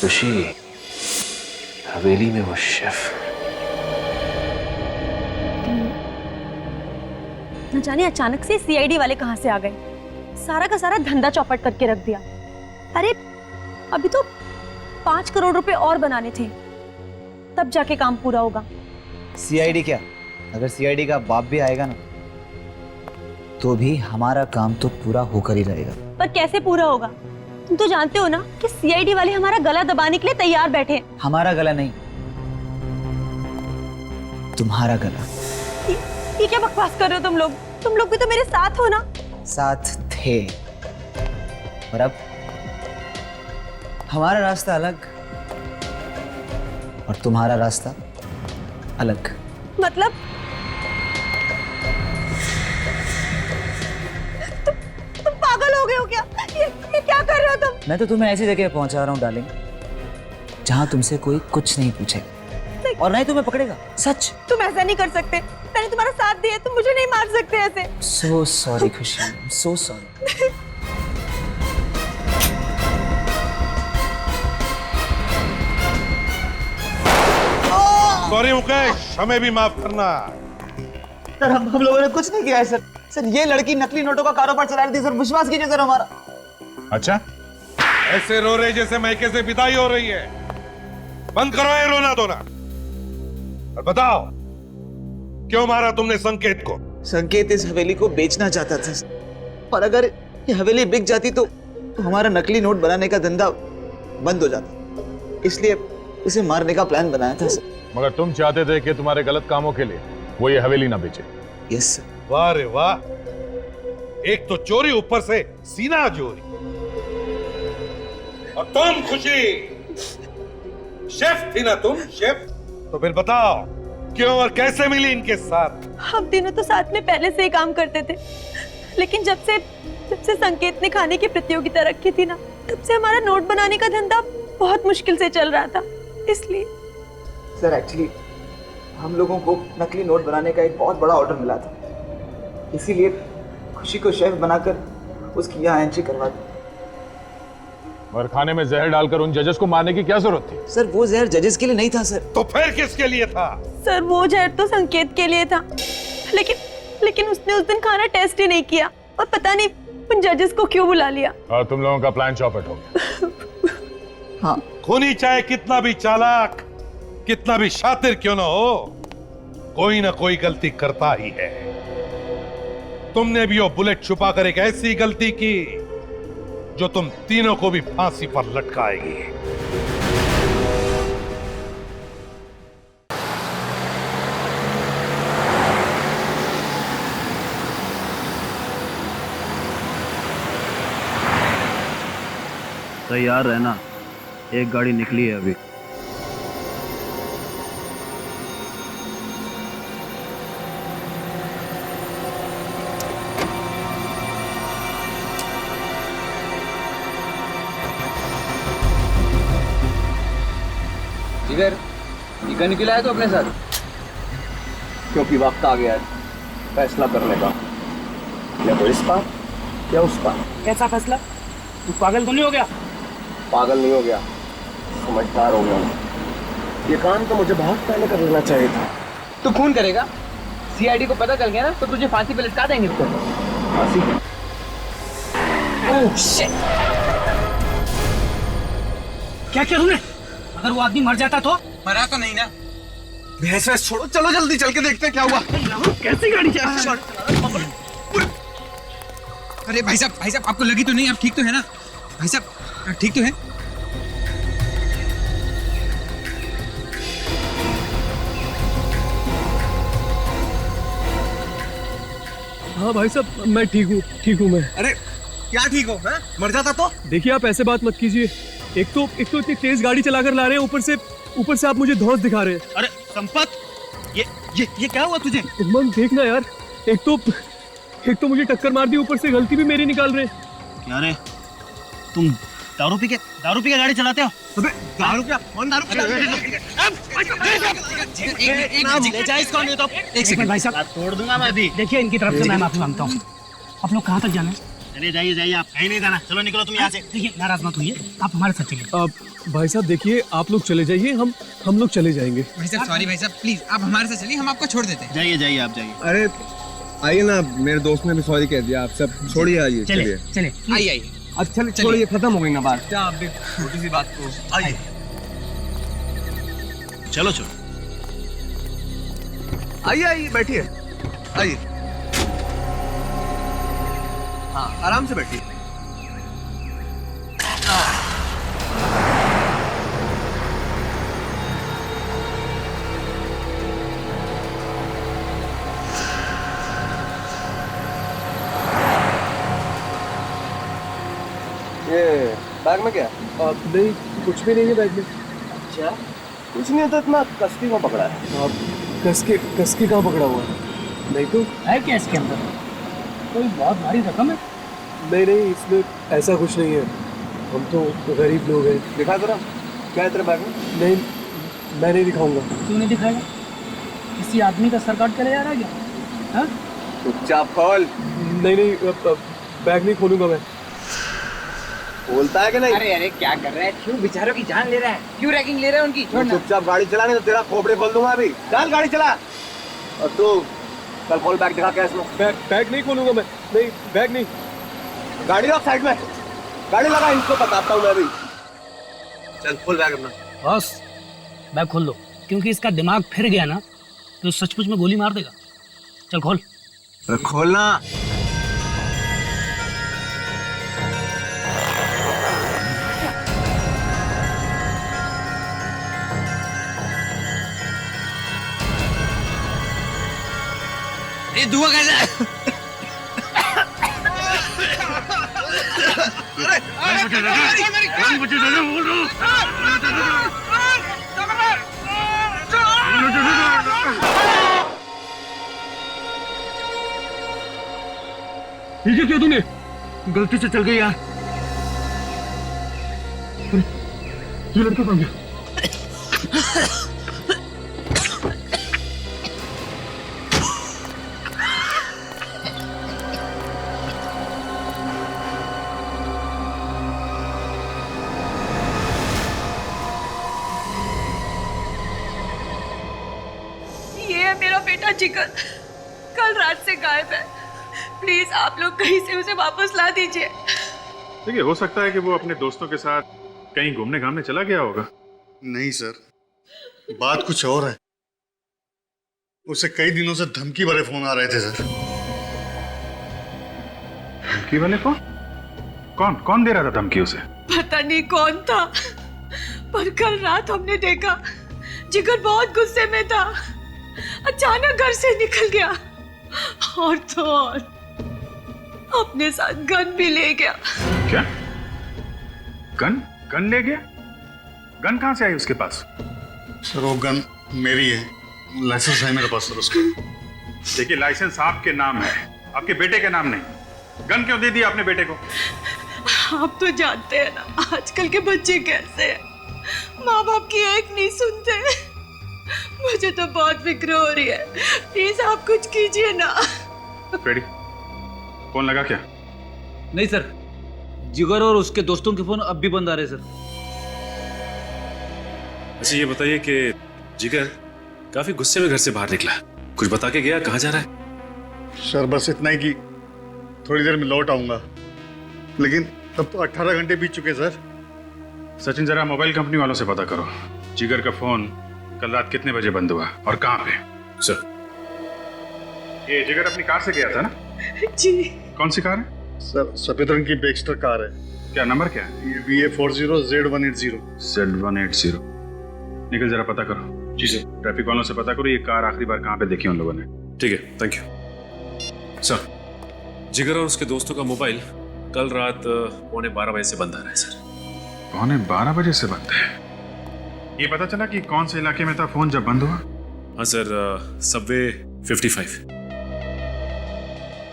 S19: खुशी, हवेली में वो शेफ।
S17: न जाने अचानक से सीआईडी वाले कहाँ से आ गए, सारा का सारा धंधा चौपट करके रख दिया। अरे अभी तो 5 करोड़ रुपए और बनाने थे, तब जाके काम पूरा होगा।
S8: सीआईडी क्या, अगर सीआईडी का बाप भी आएगा ना तो भी हमारा काम तो पूरा होकर ही रहेगा।
S17: पर कैसे पूरा होगा? तुम तो जानते हो ना कि सीआईडी वाले हमारा गला दबाने के लिए तैयार बैठे हैं।
S8: हमारा गला नहीं, तुम्हारा गला।
S17: ये क्या बकवास कर रहे हो तुम लोग? तुम लोग भी तो मेरे साथ हो ना।
S8: साथ थे, और अब हमारा रास्ता अलग और तुम्हारा रास्ता अलग।
S17: मतलब तुम पागल हो गए हो क्या? ये क्या कर रहे हो तुम?
S8: मैं तो तुम्हें ऐसी जगह पहुंचा रहा हूँ डार्लिंग, जहां तुमसे कोई कुछ नहीं पूछेगा और ना ही तुम्हें पकड़ेगा। सच।
S17: तुम ऐसा नहीं कर सकते, मैंने तुम्हारा साथ दिया, तुम मुझे नहीं मार सकते ऐसे।
S8: सो सॉरी खुशी, सो सॉरी।
S3: सॉरी मुकेश, हमें भी माफ करना।
S8: सर हम लोगों ने कुछ नहीं किया है सर। सर ये लड़की नकली नोटों का कारोबार चला रही थी सर, विश्वास कीजिए सर हमारा।
S11: अच्छा,
S3: ऐसे रो रहे जैसे मैके से विदाई हो रही है। बंद करो ये रोना धोना और बताओ क्यों मारा तुमने संकेत को?
S8: संकेत इस हवेली को बेचना चाहता था और अगर ये हवेली बिक जाती तो हमारा नकली नोट बनाने का धंधा बंद हो जाता, इसलिए उसे मारने का प्लान बनाया था सर।
S11: मगर तुम चाहते थे कि तुम्हारे गलत कामों के लिए वो ये हवेली ना बेचे।
S8: Yes sir.
S3: वाह रे वाह, एक तो चोरी, ऊपर से सीना चोरी। और तुम खुशी, शेफ थी ना तुम, शेफ? तो फिर बताओ क्यों और कैसे मिली इनके साथ?
S17: हम तीनों तो साथ में पहले से ही काम करते थे, लेकिन जब से संकेत ने खाने की प्रतियोगिता रखी थी ना, तब से हमारा नोट बनाने का धंधा बहुत मुश्किल से चल रहा था। इसलिए
S8: सर एक्चुअली हम लोगों को नकली नोट बनाने का एक बहुत बड़ा ऑर्डर मिला था, इसीलिए खुशी को शेफ बनाकर उसकी यहाँ एंट्री करवा दी।
S11: और खाने में जहर डालकर उन जजेस को मारने की क्या जरूरत थी?
S8: सर वो जहर जजेस के लिए नहीं था सर।
S3: तो फिर किसके लिए था?
S17: सर वो जहर तो संकेत के लिए था, लेकिन उसने उस दिन खाना टेस्ट ही नहीं किया और पता नहीं उन जजेस को क्यों बुला लिया।
S11: और तुम लोगों का प्लान चौपट हो गया।
S8: हाँ।
S3: खूनी चाहे कितना भी चालाक, कितना भी शातिर क्यों ना हो, कोई ना कोई गलती करता ही है। तुमने भी वो बुलेट छुपाकर एक ऐसी गलती की जो तुम तीनों को भी फांसी पर लटकाएगी।
S6: तैयार रहना, एक गाड़ी निकली है अभी।
S15: जिगर, ये गन क्यों लाया तो अपने साथ?
S6: क्योंकि वक्त आ गया है फैसला करने का, या तो इस पार या उस पार।
S15: कैसा फैसला? तू पागल तो नहीं हो गया?
S6: पागल नहीं हो गया, समझदार हो गया। ये काम तो मुझे बहुत पहले कर लेना चाहिए था।
S15: तू खून करेगा? सीआईडी को पता चल गया ना तो तुझे फांसी पे लटका देंगे।
S6: फांसी?
S15: Oh shit! क्या किया तूने? अगर वो आदमी मर जाता तो? मरा तो नहीं ना।
S7: भैंस वैस छोड़ो, चलो जल्दी चल के देखते हैं क्या हुआ।
S15: कैसी गाड़ी चला?
S20: अरे भाई साहब आपको लगी तो नहीं? आप ठीक तो है ना भाई साहब? ठीक तो है?
S21: हाँ भाई साहब मैं ठीक हूँ मैं।
S7: अरे क्या ठीक हो? है? मर जाता तो?
S21: देखिए आप ऐसे बात मत कीजिए। एक तो इतनी तेज गाड़ी चलाकर ला रहे हैं, ऊपर से आप मुझे धौंस दिखा रहे हैं।
S15: अरे संपत, ये क्या हुआ तुझे?
S21: मन देखना यार, एक तो मुझे टक्कर मार दी, ऊपर से गलती भी मेरी निकाल रहे हैं।
S15: क्या रे, तुम दारू पी के गाड़ी चलाते हो? अबे दारू क्या? कौन दारू पी? ले जा इसको, नहीं तो
S20: एक सेकंड
S15: भाई साहब तोड़ दूंगा मैं अभी।
S20: देखिए इनकी तरफ से मैं माफी मांगता हूँ। आप लोग कहाँ तक जाना है?
S15: चलिए जाइए, आप कहीं नहीं जाना। चलो निकलो तुम यहाँ से।
S20: देखिए नाराज मत होइए, आप हमारे साथ चलिए।
S21: भाई साहब देखिए, आप लोग चले जाइए, हम लोग चले जाएंगे।
S20: भाई साहब सॉरी भाई साहब, प्लीज आप हमारे साथ चलिए, हम आपको छोड़ देते हैं।
S15: जाइए आप जाइए।
S7: अरे
S1: आइए ना, मेरे दोस्त ने भी सॉरी कह दिया, आप सब छोड़िए, आइए चलिए।
S20: चले आइए
S1: अच्छा छोड़िए, खत्म हो गई ना बात।
S20: क्या आप भी छोटी सी बात को आइए।
S7: चलो चलो, आइए आइए, बैठिए, आइए। हाँ, आराम से बैठिए।
S1: ये बैग में क्या? नहीं, कुछ भी नहीं है बैग में।
S7: अच्छा, कुछ नहीं तो इतना कसकी में पकड़ा है?
S1: आप कसकी कहाँ पकड़ा हुआ है? नहीं तो
S14: है क्या इसके अंदर? कोई बहुत भारी रकम है?
S1: नहीं, इसमें ऐसा कुछ नहीं है, हम तो गरीब लोग हैं।
S7: दिखा जरा, क्या है तेरे बैग में?
S1: नहीं, मैं नहीं दिखाऊंगा।
S14: क्यों नहीं दिखाएगा? किसी आदमी का सर काट के ले जा रहा है क्या?
S7: चुपचाप खोल।
S1: नहीं, बैग नहीं खोलूंगा मैं।
S7: बोलता है कि नहीं?
S20: अरे क्या कर रहा है? क्यों बेचारों की जान ले रहा है? क्यों रैगिंग ले रहा है उनकी?
S7: चुपचाप गाड़ी चलाने तो तेरा खोपड़े खोल दूंगा अभी। चल गाड़ी चला। और तू कल खोल बैग, दिखा क्या इसमें?
S1: बैग नहीं खोलूंगा मैं। नहीं, बैग नहीं।
S7: गाड़ी रख साइड में, गाड़ी लगा, इनको बताता हूँ मैं अभी। चल खोल बैग अपना।
S14: बॉस, बैग खोल दो, क्योंकि इसका दिमाग फिर गया ना तो सचमुच में गोली मार देगा। चल खोल।
S7: खोलना।
S20: ये धुआं कैसा?
S1: ये क्या तूने? गलती से चल गई यार। ये लड़का कौन गया?
S17: मेरा बेटा जिगर कल रात से गायब है। प्लीज आप लोग कहीं से उसे वापस ला दीजिए।
S4: देखिए, हो सकता है कि वो अपने दोस्तों के साथ कहीं घूमने घामने चला गया होगा।
S18: नहीं सर, बात कुछ और है। उसे कई दिनों से धमकी भरे फोन आ रहे थे सर।
S4: धमकी वाले फोन? कौन दे रहा था धमकी उसे?
S17: पता नहीं कौन था, पर कल रात हमने देखा जिगर बहुत गुस्से में था। अचानक घर से निकल गया और तो और अपने साथ गन भी ले गया।
S4: क्या? गन ले गया? गन कहां से आई उसके पास?
S18: सर वो गन मेरी है, लाइसेंस है मेरे पास सर उसका।
S4: देखिए, लाइसेंस आपके नाम है, आपके बेटे के नाम नहीं। गन क्यों दे दिया अपने बेटे को?
S17: आप तो जानते हैं ना आजकल के बच्चे कैसे हैं। माँ बाप की एक नहीं सुनते। मुझे तो बहुत फिक्र हो रही है, प्लीज आप कुछ कीजिए ना।
S4: फ्रेडी, फोन लगा क्या?
S2: नहीं सर, जिगर और उसके दोस्तों के फोन अब भी बंद आ रहे सर।
S12: अच्छा ये बताइए कि जिगर काफी गुस्से में घर से बाहर निकला, कुछ बता के गया? कहाँ जा रहा है?
S18: सर बस इतना ही कि थोड़ी देर में लौट आऊंगा, लेकिन तब तो 18 घंटे बीत चुके सर।
S4: सचिन, जरा मोबाइल कंपनी वालों से पता करो जिगर का फोन कल रात कितने बजे बंद हुआ और कहाँ पे?
S12: सर,
S4: ये जिगर अपनी कार से गया था ना?
S17: जी।
S4: कौन सी कार है?
S18: सर सफेद रंग की बेक्स्टर कार है।
S4: क्या नंबर क्या है?
S18: VA40 Z180।
S4: Z180। निकल, जरा पता करो। जी सर। ट्रैफिक वालों से पता करो ये कार आखिरी बार कहाँ पे देखी उन लोगों ने।
S12: ठीक है, थैंक यू सर। जिगर और उसके दोस्तों का मोबाइल कल रात 11:15 बजे से बंद आ रहा है सर।
S4: 11:15 बजे से बंद है? ये पता चला कि कौन से इलाके में था फोन जब बंद हुआ?
S12: हाँ सर, सबवे 55।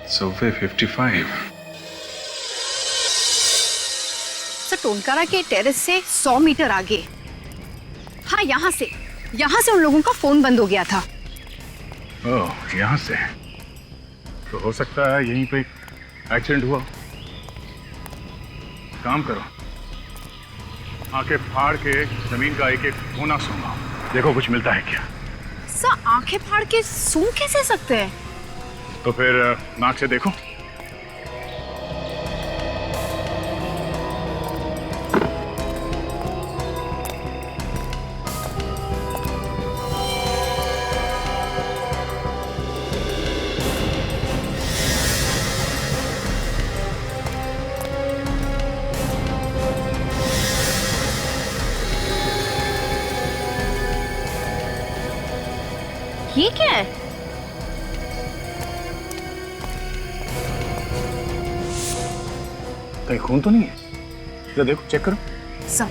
S4: सबवे 55।
S13: सर, टोनकारा के टेरेस से 100 मीटर आगे, हाँ यहाँ से उन लोगों का फोन बंद हो गया था।
S4: ओह, यहाँ से तो हो सकता है यहीं पे एक्सीडेंट हुआ। काम करो, आंखें फाड़ के जमीन का एक एक कोना सूंघो, देखो कुछ मिलता है क्या।
S13: सर, आंखें फाड़ के सूंघ कैसे सकते हैं?
S11: तो फिर नाक से देखो।
S17: ये क्या है?
S11: कहीं खून तो नहीं है? जरा देखो, चेक करो।
S17: सब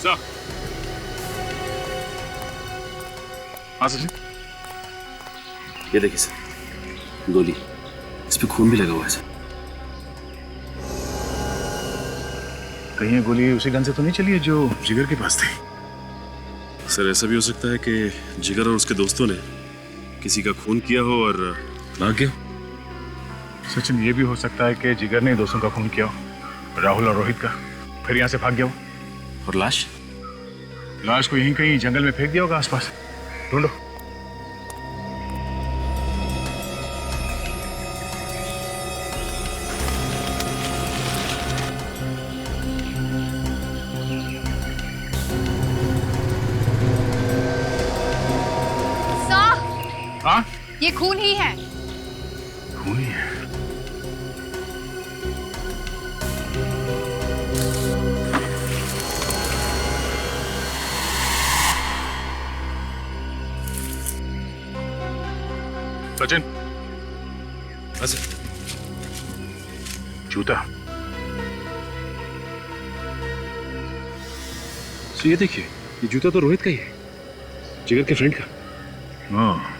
S11: सर, हाँ सचिन।
S5: ये देखिए सर, गोली, इस पे खून भी लगा हुआ है सर।
S11: कहीं ये गोली उसी गन से तो नहीं चली है जो जिगर के पास थी?
S5: सर ऐसा भी हो सकता है कि जिगर और उसके दोस्तों ने किसी का खून किया हो और भाग गया।
S11: सचिन, ये भी हो सकता है कि जिगर ने दोस्तों का खून किया हो, राहुल और रोहित का, फिर यहाँ से भाग गया हो।
S5: और लाश?
S11: लाश को यहीं कहीं जंगल में फेंक दिया होगा आसपास। ढूंढो। हाँ?
S13: ये खून ही है।
S11: खून ही है? सचिन, जूता।
S5: तो ये देखिए, ये जूता तो रोहित का ही है, जिगर के फ्रेंड का।
S11: हाँ,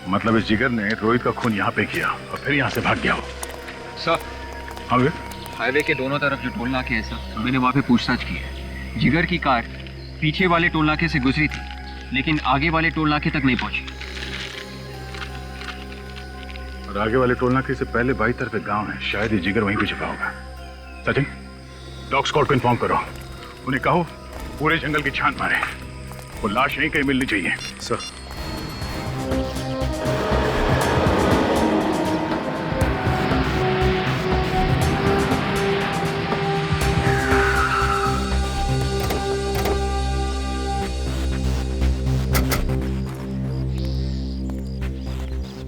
S11: मतलब इस जिगर ने रोहित का खून यहाँ पे किया और फिर यहाँ से भाग गया हो।
S20: सर,
S11: हाँ वे?
S20: हाईवे के दोनों तरफ जो टोल नाके हैं सर, मैंने वहाँ पे पूछताछ की है। जिगर की कार पीछे वाले टोल नाके से गुजरी थी, लेकिन आगे वाले टोल नाके तक नहीं पहुंची।
S11: और आगे वाले टोल नाके से पहले बाई तरफ एक गांव है, शायद ये जिगर वहीं पे छिपा होगा। सचिन, डॉग स्क्वाड को इन्फॉर्म करो, उन्हें कहो पूरे जंगल की छान मारे, वो लाश यहीं कहीं मिलनी चाहिए।
S5: सर।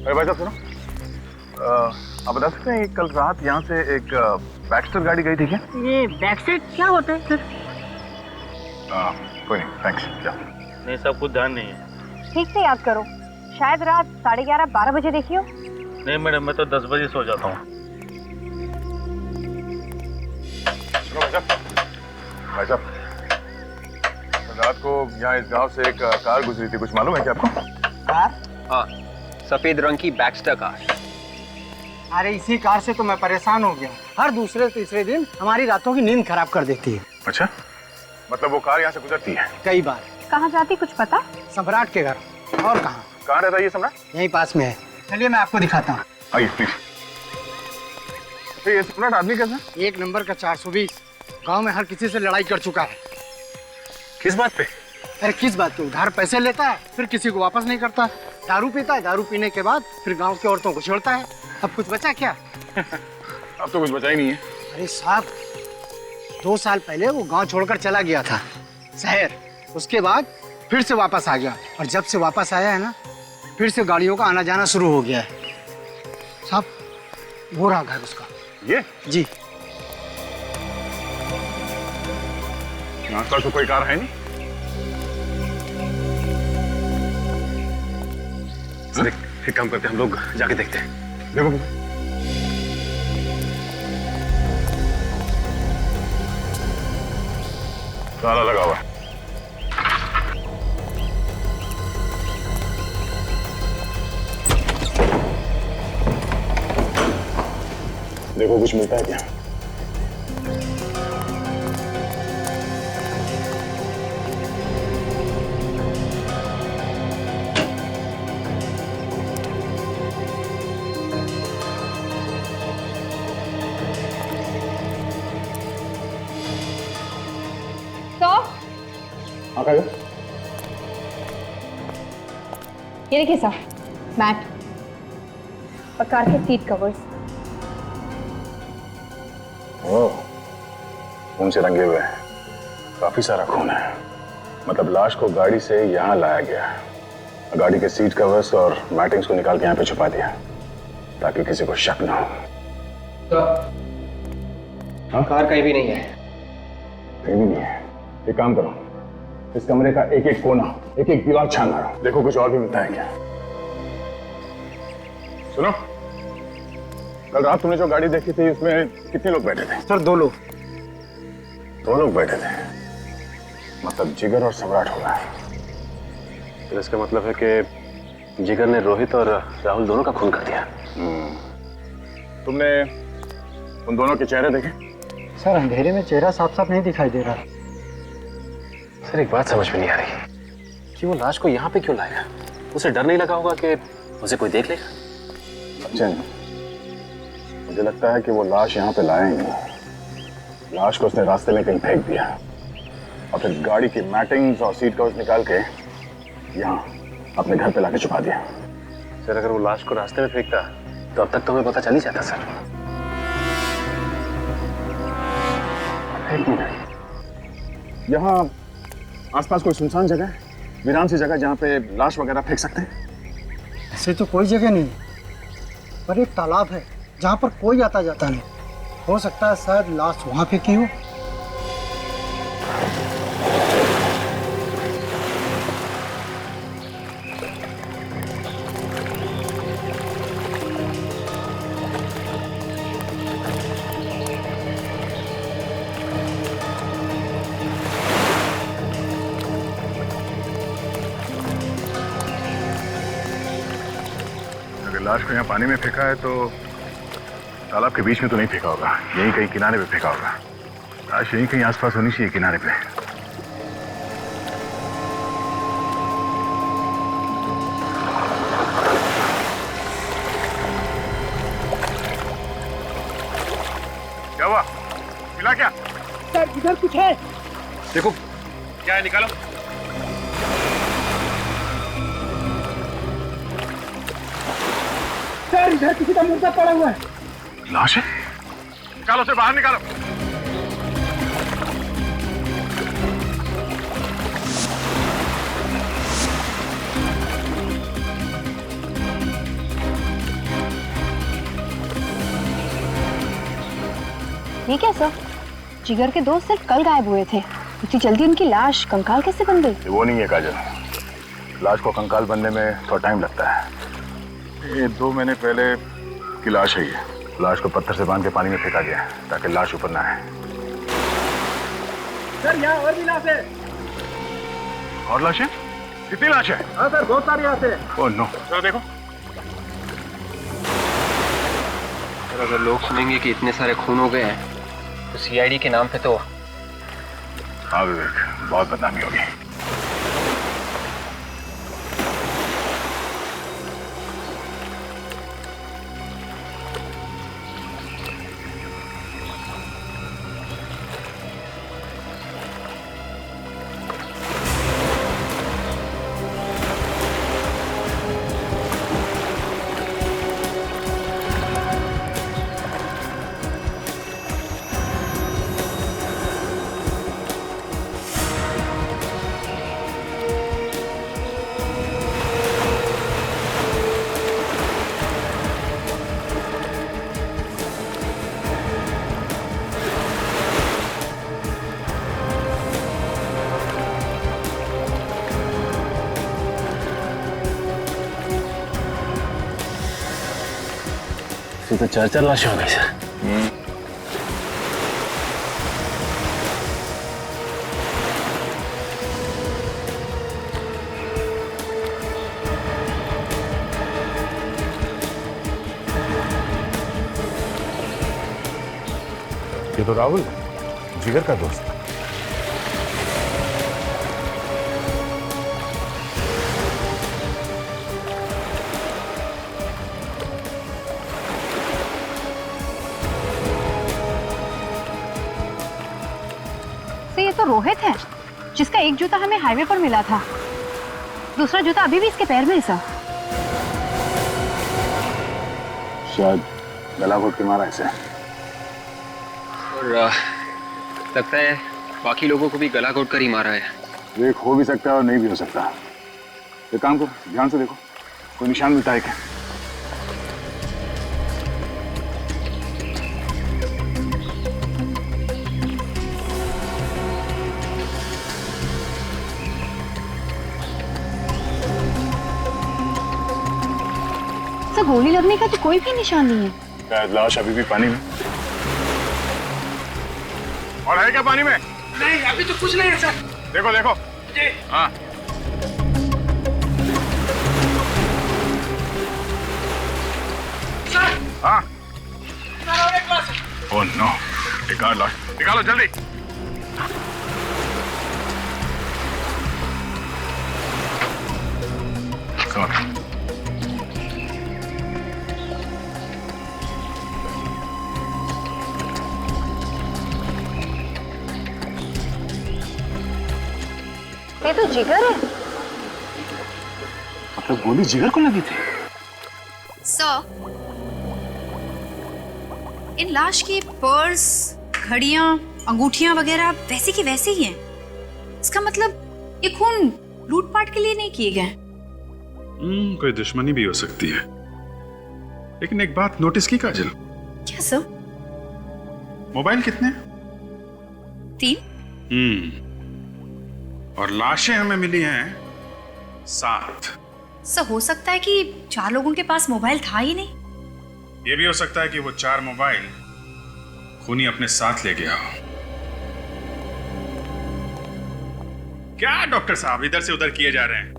S6: अरे भाई साहब सुनो, आप बता सकते हैं कल रात यहाँ से एक बैक्स्टर गाड़ी गई थी क्या?
S17: ये बैकस्टेज क्या होता है सर?
S6: कोई नहीं, थैंक्स। क्या?
S22: नहीं, सब कुछ ध्यान नहीं है।
S17: ठीक से याद करो, शायद रात 11:30-12 बजे देखी हो।
S22: नहीं मैडम, मैं तो 10 बजे सो जाता हूँ।
S6: सुनो भाई साहब, रात को यहाँ इस गांव से एक कार गुजरी थी, कुछ मालूम है क्या आपको?
S19: कार?
S20: हाँ, सफेद रंग की बैक्स्टर कार।
S19: अरे इसी कार से तो मैं परेशान हो गया। हर दूसरे तीसरे दिन हमारी रातों की नींद खराब कर देती है।
S6: अच्छा, मतलब वो कार यहाँ से गुजरती है?
S19: कई बार।
S17: कहाँ जाती कुछ पता?
S19: सम्राट के घर। और कहाँ?
S6: कहाँ रहता है ये सम्राट?
S19: यहीं पास में है। चलिए मैं आपको दिखाता हूँ।
S6: आइए प्लीज। ये सम्राट आदमी कैसा?
S19: एक नंबर का 420, गांव में हर किसी से लड़ाई कर चुका है।
S6: किस बात पे?
S19: अरे किस बात पे? उधार पैसे लेता है, फिर किसी को वापस नहीं करता। दारू पीता है, दारू पीने के बाद फिर गांव की औरतों को छेड़ता है। अब कुछ बचा क्या?
S6: अब तो कुछ बचा ही नहीं है।
S19: अरे साहब, 2 साल पहले वो गांव छोड़कर चला गया था शहर, उसके बाद फिर से वापस आ गया, और जब से वापस आया है ना, फिर से गाड़ियों का आना जाना शुरू हो गया है। साहब, वो रहा घर उसका।
S6: ये?
S19: जी।
S6: आसपास तो कोई कार है नहीं।
S5: सर एक काम करते हैं, हम लोग जाके देखते हैं।
S6: देखो ताला लगा हुआ है। देखो कुछ मिलता है क्या? दिखाइए।
S13: ये देखिए सर, मैट और कार के सीट कवर्स।
S6: ओह, खून से रंगे हुए हैं, काफी सारा खून है। मतलब लाश को गाड़ी से यहाँ लाया गया, गाड़ी के सीट कवर्स और मैटिंग्स को निकाल के यहाँ पे छुपा दिया ताकि किसी को शक ना हो।
S20: हाँ, कार कहीं भी नहीं है।
S6: कहीं भी नहीं है। एक काम करो, इस कमरे का एक एक कोना, एक एक दीवार छान मारो, देखो कुछ और भी मिलता है क्या। सुनो, कल रात तुमने जो गाड़ी देखी थी उसमें कितने लोग बैठे थे?
S19: सर 2 लोग।
S6: 2 लोग बैठे थे, मतलब जिगर और सम्राट होगा।
S12: तो इसका मतलब है कि जिगर ने रोहित और राहुल दोनों का खून कर दिया।
S6: तुमने उन दोनों के चेहरे देखे?
S19: सर अंधेरे में चेहरा साफ साफ नहीं दिखाई दे रहा।
S12: सर एक बात समझ में नहीं आ रही कि वो लाश को यहाँ पे क्यों लाया। उसे डर नहीं लगा होगा कि उसे कोई देख लेगा?
S6: सचिन, मुझे लगता है कि वो लाश यहाँ पे लाया ही नहीं। लाश को उसने रास्ते में कहीं फेंक दिया और फिर गाड़ी की मैटिंग्स और सीट कवर्स निकाल के यहाँ अपने घर पे लाके छुपा दिया।
S12: सर अगर वो लाश को रास्ते में फेंकता तो अब तक तो हमें पता चल ही जाता। सर
S6: एक मिनट, यहाँ आसपास कोई सुनसान जगह है, वीरान सी जगह जहाँ पे लाश वगैरह फेंक सकते हैं?
S19: ऐसे तो कोई जगह नहीं, पर एक तालाब है जहाँ पर कोई आता जाता नहीं। हो सकता है शायद लाश वहाँ फेंकी हो।
S11: लाश को यहाँ पानी में फेंका है तो तालाब के बीच में तो नहीं फेंका होगा, यहीं कहीं किनारे पे फेंका होगा। लाश यहीं कहीं आसपास होनी चाहिए किनारे पे। क्या हुआ? मिला क्या?
S14: सर इधर कुछ है।
S12: देखो क्या है, निकालो।
S14: सर इधर किसी का मुर्दा पड़ा हुआ है।
S11: लाश है? निकालो उसे बाहर निकालो।
S13: ये क्या सर? जिगर के दोस्त सिर्फ कल गायब हुए थे, इतनी जल्दी उनकी लाश कंकाल कैसे बन गई?
S6: वो नहीं है काजल, लाश को कंकाल बनने में थोड़ा टाइम लगता है। ये 2 महीने पहले की लाश है। ये लाश को पत्थर से बांध के पानी में फेंका गया ताकि लाश ऊपर ना आए।
S14: सर यहाँ और भी लाश है।
S11: और लाशें? कितनी लाश है?
S14: हाँ सर बहुत सारी लाश है।
S11: ओह नो, जरा देखो।
S20: सर अगर लोग सुनेंगे कि इतने सारे खून हो गए हैं तो सीआईडी के नाम पे तो।
S11: हाँ विवेक, बहुत बदनामी होगी।
S12: तो 4 लाशें हो गई सर।
S11: ये तो राहुल जिगर का दोस्त।
S13: ये तो रोहित है, जिसका एक जूता हमें हाईवे पर मिला था, दूसरा जूता अभी भी इसके पैर में है सर।
S6: शायद गला घोट के मारा इसे।
S20: और लगता है बाकी लोगों को भी गला घोट कर ही मारा है।
S6: देख, हो भी सकता है और नहीं भी हो सकता। एक काम करो, ध्यान से देखो, कोई निशान मिलता है क्या?
S13: सर गोली लगने का तो कोई भी निशान नहीं है।
S6: शायद लाश अभी भी पानी में। और है क्या पानी में?
S14: नहीं, अभी तो कुछ नहीं है सर।
S6: देखो देखो।
S14: जी।
S6: हाँ।
S14: सर।
S6: हाँ।
S14: सर और एक ग्लास।
S6: ओह नो, निकाल लाश, निकालो जल्दी। सॉरी।
S13: ये तो जिगर है।
S6: मतलब गोली जिगर को लगी थी?
S13: सर, इन लाश की पर्स, घड़ियां, अंगूठियां वगैरह वैसे की वैसे ही हैं। इसका मतलब ये खून लूटपाट के लिए नहीं किए गए।
S4: कोई दुश्मनी भी हो सकती है। लेकिन एक बात नोटिस की काजल?
S13: क्या सर?
S4: मोबाइल कितने?
S13: 3।
S4: और लाशें हमें मिली हैं 7।
S13: सर हो सकता है कि 4 लोगों के पास मोबाइल था ही नहीं।
S4: यह भी हो सकता है कि वो 4 मोबाइल खूनी अपने साथ ले गया हो। क्या डॉक्टर साहब इधर से उधर किए जा रहे हैं?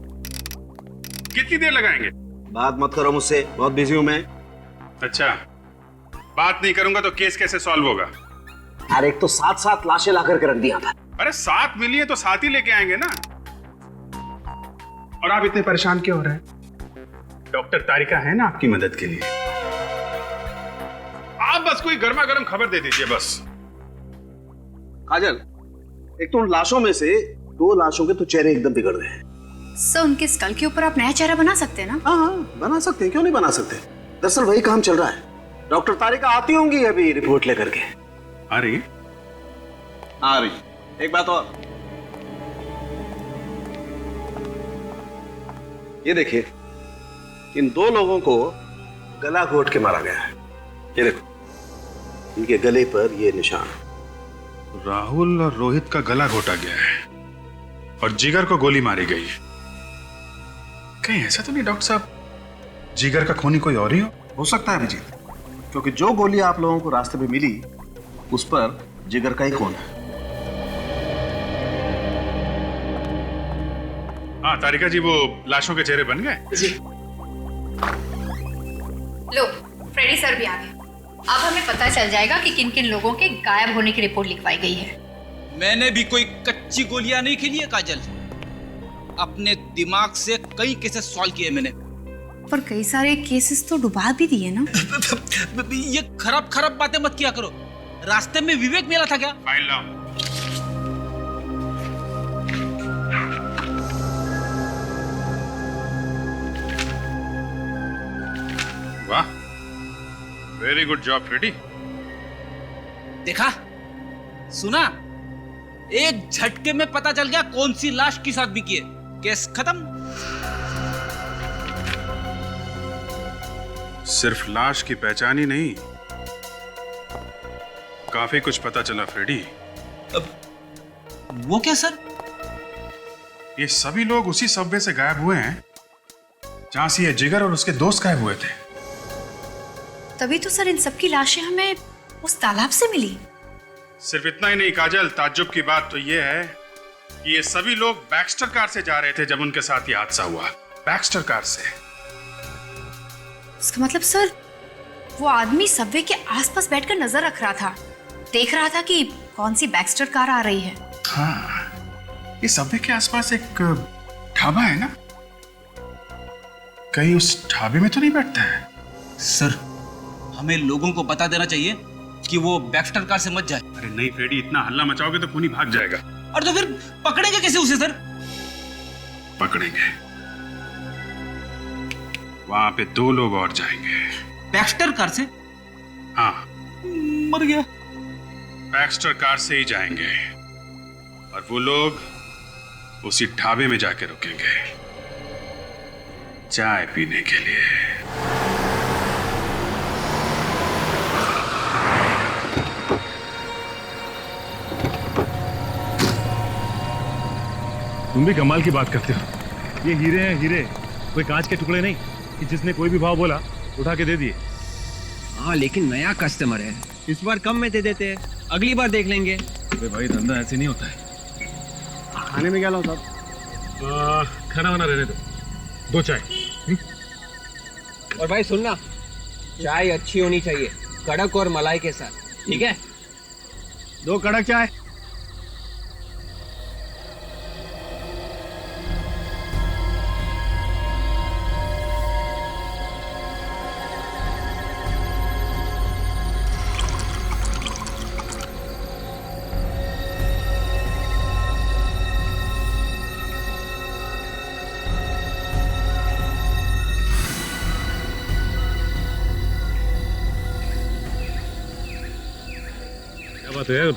S4: कितनी देर लगाएंगे?
S7: बात मत करो मुझसे, बहुत बिजी हूं मैं।
S4: अच्छा, बात नहीं करूंगा तो केस कैसे सॉल्व होगा?
S7: अरे एक तो 7 लाशें ला करके रख दिया था।
S4: अरे 7 मिली है तो 7 ही लेके आएंगे ना। और आप इतने परेशान क्यों हो रहे हैं? डॉक्टर तारिका है ना आपकी मदद के लिए। आप बस कोई गर्मा गर्म खबर दे दीजिए बस।
S7: काजल, एक तो उन लाशों में से 2 लाशों के तो चेहरे एकदम बिगड़ गए हैं।
S13: सर उनके स्कल के ऊपर आप नया चेहरा बना सकते हैं ना?
S7: हाँ, बना सकते हैं, क्यों नहीं बना सकते। दरअसल वही काम चल रहा है। डॉक्टर तारिका आती होंगी अभी रिपोर्ट लेकर के।
S4: आ रही?
S7: आ रही। एक बात और, ये देखिए, इन 2 लोगों को गला घोट के मारा गया है। ये देखो, इनके गले पर ये निशान।
S4: राहुल और रोहित का गला घोटा गया है और जिगर को गोली मारी गई है। कहीं ऐसा तो नहीं डॉक्टर साहब, जिगर का खूनी कोई और ही हो
S7: सकता है अभिजीत, क्योंकि जो गोली आप लोगों को रास्ते में मिली उस पर जिगर का ही खून है।
S4: हाँ तारिका जी, वो लाशों के चेहरे बन गए जी।
S13: लो, फ्रेडी सर भी आ गए। अब हमें पता चल जाएगा कि किन किन लोगों के गायब होने की रिपोर्ट लिखवाई गई है।
S2: मैंने भी कोई कच्ची गोलियां नहीं खेली है काजल। अपने दिमाग से कई केसेस सॉल्व किए मैंने।
S13: पर कई सारे केसेस तो डुबा भी दिए ना।
S2: ये खराब बातें मत किया करो। रास्ते में विवेक मिला था क्या?
S4: फाइल लाओ। वाह, वेरी गुड जॉब फ्रेडी।
S2: देखा, सुना, एक झटके में पता चल गया कौन सी लाश किस आदमी की है। केस खत्म।
S4: सिर्फ लाश की पहचान ही नहीं, काफी कुछ पता चला फ्रेडी।
S2: वो क्या सर?
S4: ये सभी लोग उसी सबवे से गायब हुए हैं जहां से ये जिगर और उसके दोस्त गायब हुए थे।
S13: तभी तो सर इन सबकी लाशें हमें उस तालाब से मिली।
S4: सिर्फ इतना ही नहीं काजल, ताज्जुब की बात तो ये है कि ये सभी लोग बैक्स्टर कार से जा रहे थे जब उनके साथ ये हादसा हुआ। बैक्स्टर कार से।
S13: इसका मतलब सर वो आदमी सबवे के आसपास बैठकर नजर रख रहा था, देख रहा था कि कौन सी बैक्स्टर कार आ रही है।
S4: हाँ, ये सबवे के आसपास एक ढाबा है ना, कहीं उस ढाबे में तो नहीं बैठता है?
S2: सर हमें लोगों को बता देना चाहिए कि वो बैक्स्टर कार से मत जाए।
S4: अरे नहीं फ्रेडी, इतना हल्ला मचाओगे तो खूनी भाग जाएगा।
S2: और तो फिर पकड़ेंगे कैसे उसे सर?
S4: पकड़ेंगे। वहां पे 2 लोग और जाएंगे।
S2: बैक्स्टर कार से?
S4: हाँ,
S2: मर गया।
S4: बैक्स्टर कार से ही जाएंगे और वो लोग उसी ढाबे में जाके रुकेंगे चाय पीने के लिए।
S11: तुम भी कमाल की बात करते हो। ये हीरे हैं हीरे, कोई कांच के टुकड़े नहीं कि जिसने कोई भी भाव बोला उठा के दे दिए।
S20: हाँ लेकिन नया कस्टमर है, इस बार कम में दे देते हैं, अगली बार देख लेंगे।
S11: अरे भाई धंधा ऐसे नहीं होता है।
S19: खाने में क्या लाऊं साहब?
S11: खाना वाना रहने दो, 2 चाय।
S20: और भाई सुनना, चाय अच्छी होनी चाहिए, कड़क और मलाई के साथ, ठीक है?
S19: 2 कड़क चाय।
S11: बात है यार,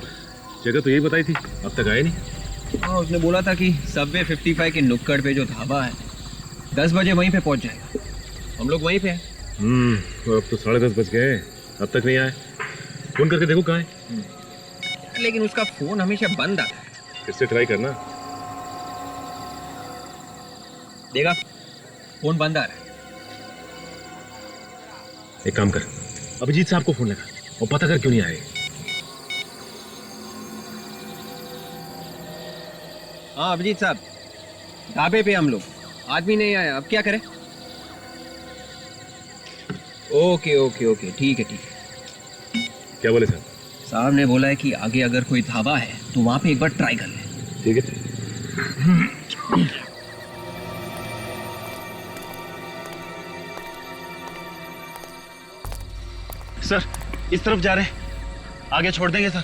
S11: जगह तो यही बताई थी, अब तक आए नहीं।
S20: हाँ उसने बोला था कि सबवे 55 के नुक्कड़ पे जो ढाबा है 10 बजे वहीं पे पहुंच जाएगा। हम लोग वहीं पे हैं।
S11: तो अब तो 10:30 बज गए, अब तक नहीं आए। फोन करके देखो कहाँ है।
S20: लेकिन उसका फोन हमेशा बंद आता है।
S11: फिर से ट्राई करना।
S20: देखा, फोन बंद आ रहा है।
S11: एक काम कर, अभिजीत साहब को फोन लगा और पता कर क्यों नहीं आए।
S20: हाँ अभिजीत साहब, ढाबे पे हम लोग, आदमी नहीं आया, अब क्या करें? ओके ओके ओके, ठीक है ठीक है।
S11: क्या बोले साहब?
S20: साहब ने बोला है कि आगे अगर कोई ढाबा है तो वहां पे एक बार ट्राई कर ले।
S11: ठीक है।
S21: सर इस तरफ जा रहे हैं, आगे छोड़ देंगे सर।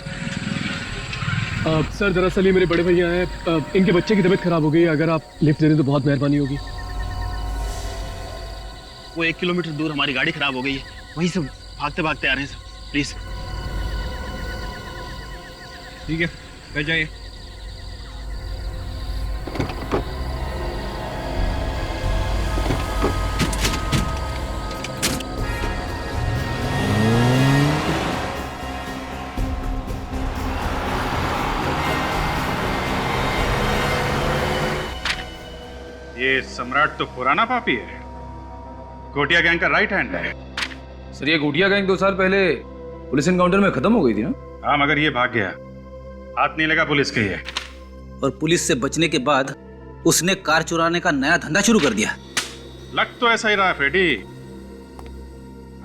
S21: सर दरअसल ये मेरे बड़े भैया हैं, इनके बच्चे की तबीयत खराब हो गई है, अगर आप लिफ्ट दे दें तो बहुत मेहरबानी होगी। वो 1 किलोमीटर दूर हमारी गाड़ी खराब हो गई है, वहीं से भागते भागते आ रहे हैं सर, प्लीज।
S20: ठीक है, बैठ जाइए।
S4: ये सम्राट तो पुराना पापी है, गोटिया गैंग का राइट हैंड है।
S10: सर ये गोटिया गैंग 2 साल पहले पुलिस एनकाउंटर में खत्म हो गई थी ना?
S4: हाँ मगर ये भाग गया, हाथ नहीं लगा पुलिस के। ये
S2: और पुलिस से बचने के बाद उसने कार चुराने का नया धंधा शुरू कर दिया।
S4: लग तो ऐसा ही रहा फ्रेडी,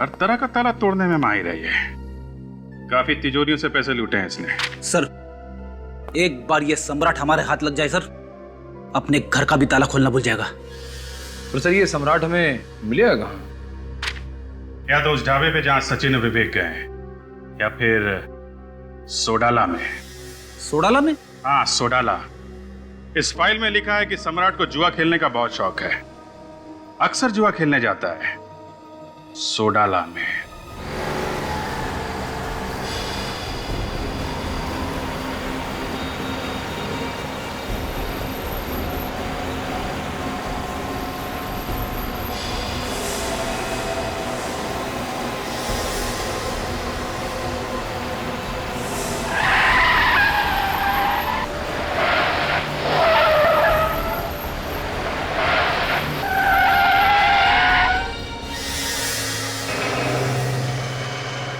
S4: हर तरह का ताला तोड़ने में माहिर है ये। काफी तिजोरियों से पैसे लूटे हैं इसने।
S2: सर एक बार ये सम्राट हमारे हाथ लग जाए सर, अपने घर का भी ताला खोलना भूल जाएगा।
S10: तो सर ये सम्राट हमें मिलेगा कहाँ?
S4: या तो उस ढाबे पे जहां सचिन और विवेक गए, या फिर सोडाला में।
S2: सोडाला में?
S4: हाँ सोडाला। इस फाइल में लिखा है कि सम्राट को जुआ खेलने का बहुत शौक है, अक्सर जुआ खेलने जाता है सोडाला में।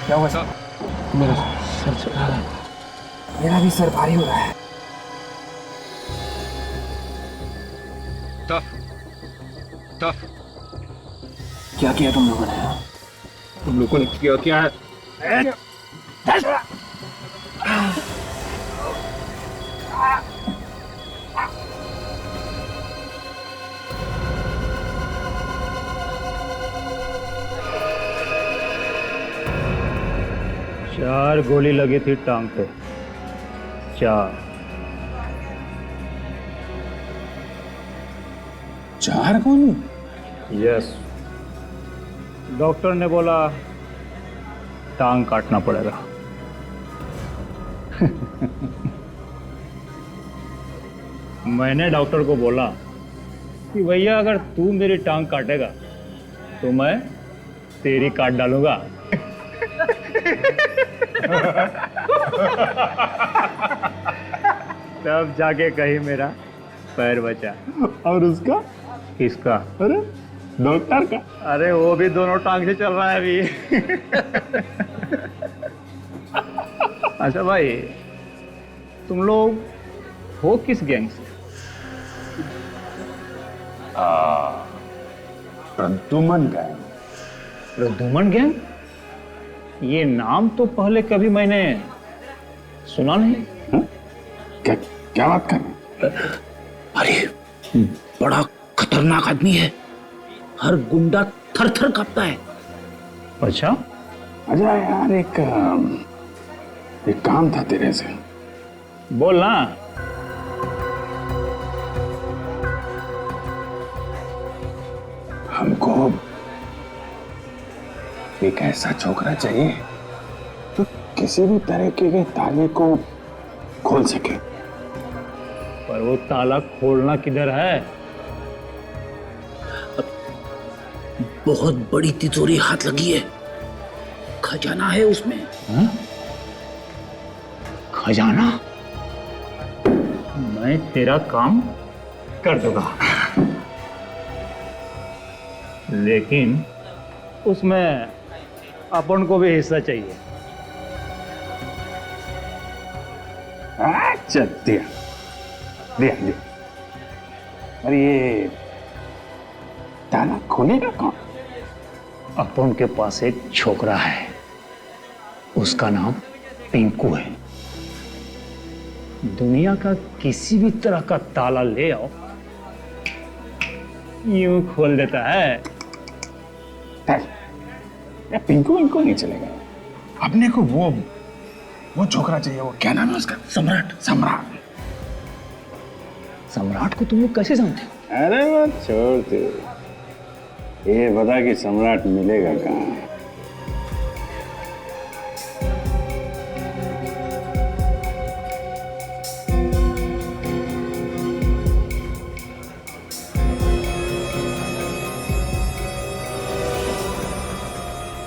S14: क्या हुआ सर? मेरा सर चला रहा है। मेरा भी सर भारी हो रहा है।
S20: Tough tough.
S14: क्या किया तुम लोगों ने?
S20: तुम लोगों ने किया क्या है?
S16: 4 गोली लगी थी टांग पे, 4।
S11: 4 गोली?
S15: यस, डॉक्टर ने बोला टांग काटना पड़ेगा। मैंने डॉक्टर को बोला कि भैया अगर तू मेरी टांग काटेगा तो मैं तेरी काट डालूंगा। तब जाके कहीं मेरा पैर बचा।
S11: और उसका?
S15: किसका?
S11: अरे डॉक्टर का।
S15: अरे वो भी दोनों टांग से चल रहा है अभी। अच्छा भाई, तुम लोग हो किस गैंग से?
S11: प्रद्युमन गैंग।
S15: प्रद्युमन गैंग? ये नाम तो पहले कभी मैंने सुना नहीं।
S11: क्या बात कर रहे हैं?
S2: अरे बड़ा खतरनाक आदमी है, हर गुंडा थर थर कांपता है।
S15: अच्छा?
S11: अच्छा यार, एक काम था तेरे से।
S15: बोल ना।
S11: हमको एक ऐसा छोकरा चाहिए जो किसी भी तरीके के ताले को खोल सके।
S15: पर वो ताला खोलना किधर है?
S2: बहुत बड़ी तिजोरी हाथ लगी है, खजाना है उसमें।
S15: हा? खजाना? मैं तेरा काम कर दूंगा, लेकिन उसमें अपन को भी हिस्सा चाहिए।
S11: अच्छा, दिया दिया दिया। अरे ये ताला खोलेगा कौन?
S15: अपन के पास एक छोकरा है, उसका नाम पिंकू है। दुनिया का किसी भी तरह का ताला ले आओ, यूं खोल देता है।
S11: पिंकू इनको नहीं चलेगा। अपने को वो छोकरा चाहिए। वो क्या नाम है उसका?
S2: सम्राट।
S11: सम्राट।
S15: सम्राट को तुम लोग कैसे जानते हो?
S11: अरे वो छोड़ दे, ये बता कि सम्राट मिलेगा कहाँ?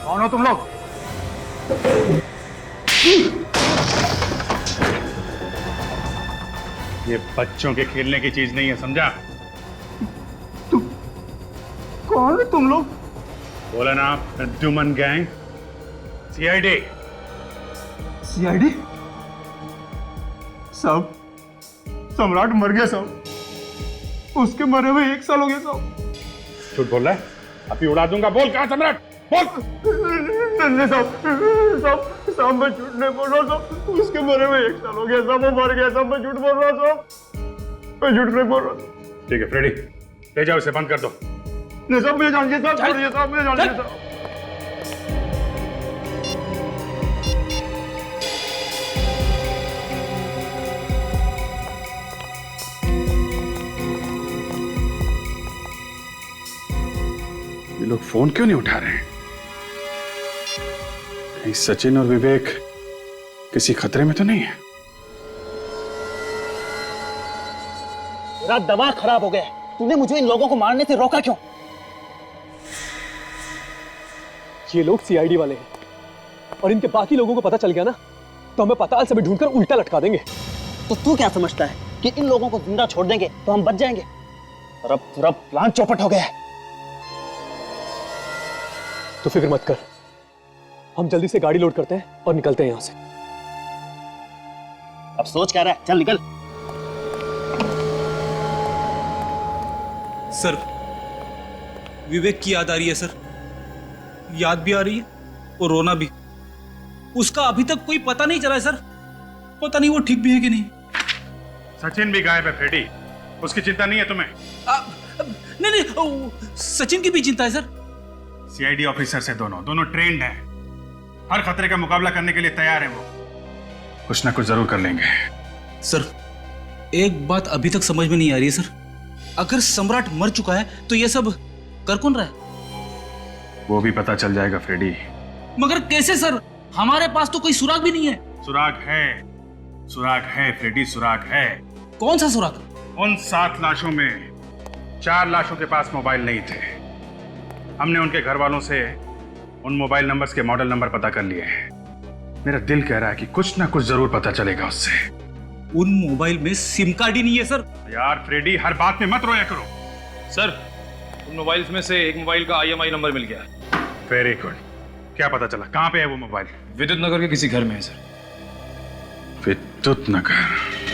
S15: कौन हो तुम लोग?
S4: ये बच्चों के खेलने की चीज नहीं है, समझा?
S15: कौन है तुम लोग?
S4: बोला ना, प्रद्युमन गैंग, सीआईडी।
S15: सीआईडी? साहब, सम्राट मर गया साहब, उसके मरे हुए 1 साल हो गया साहब।
S4: झूठ बोल रहा है? अभी उड़ा दूंगा। बोल कहाँ सम्राट, बोल।
S15: नहीं साहब, मैं झूठ नहीं बोल रहा साहब, उसके मरे हुए 1 साल हो गया साहब, वो मर गया साहब, मैं झूठ बोल रहा साहब, मैं झूठ नहीं बोल रहा।
S4: ठीक है फ्रेडी, ले जाओ इसे, बंद कर दो।
S15: नहीं साहब, मुझे जानिए साहब, छोड़िए साहब, मुझे जानिए साहब।
S4: ये लोग फोन क्यों नहीं उठा रहे हैं? कहीं सचिन और विवेक किसी खतरे में तो नहीं है?
S8: मेरा दिमाग खराब हो गया है। तूने मुझे इन लोगों को मारने से रोका क्यों?
S21: ये लोग सीआईडी वाले हैं और इनके बाकी लोगों को पता चल गया ना तो हमें पाताल से भी ढूंढकर उल्टा लटका देंगे।
S8: तो तू क्या समझता है कि इन लोगों को जिंदा छोड़ देंगे तो हम बच जाएंगे? और अब पूरा प्लान चौपट हो गया है।
S21: तो फिक्र मत कर, हम जल्दी से गाड़ी लोड करते हैं और निकलते हैं यहां से।
S8: अब सोच क्या रहा है? चल निकल।
S2: सर, विवेक की याद आ रही है सर, याद भी आ रही है और रोना भी। उसका अभी तक कोई पता नहीं चला है सर, पता नहीं वो ठीक भी है कि नहीं।
S4: सचिन भी गायब है फ्रेडी, उसकी चिंता नहीं है तुम्हें?
S2: नहीं, सचिन की भी चिंता है सर।
S4: सीआईडी ऑफिसर से दोनों ट्रेंड हैं, हर खतरे का मुकाबला करने के लिए तैयार हैं। वो कुछ ना कुछ जरूर कर लेंगे।
S2: सर, एक बात अभी तक समझ में नहीं आ रही है सर, अगर सम्राट मर चुका है तो ये सब कर कौन रहा है?
S4: वो भी पता चल जाएगा फ्रेडी।
S2: मगर कैसे सर? हमारे पास तो कोई सुराग भी नहीं है।
S4: सुराग है फ्रेडी, सुराग है।
S2: कौन सा सुराग?
S4: उन 7 लाशों में 4 लाशों के पास मोबाइल नहीं थे। हमने उनके घर वालों से उन मोबाइल नंबर्स के मॉडल नंबर पता कर लिए हैं। मेरा दिल कह रहा है कि कुछ ना कुछ जरूर पता चलेगा उससे।
S2: उन मोबाइल में सिम कार्ड ही नहीं है सर।
S4: यार फ्रेडी, हर बात में मत रोया करो।
S10: सर, उन मोबाइल्स में से एक मोबाइल का IMI नंबर मिल गया।
S4: Very good. क्या पता चला? कहाँ पे है वो मोबाइल?
S10: विद्युत नगर के किसी घर में है सर।
S4: विद्युत नगर।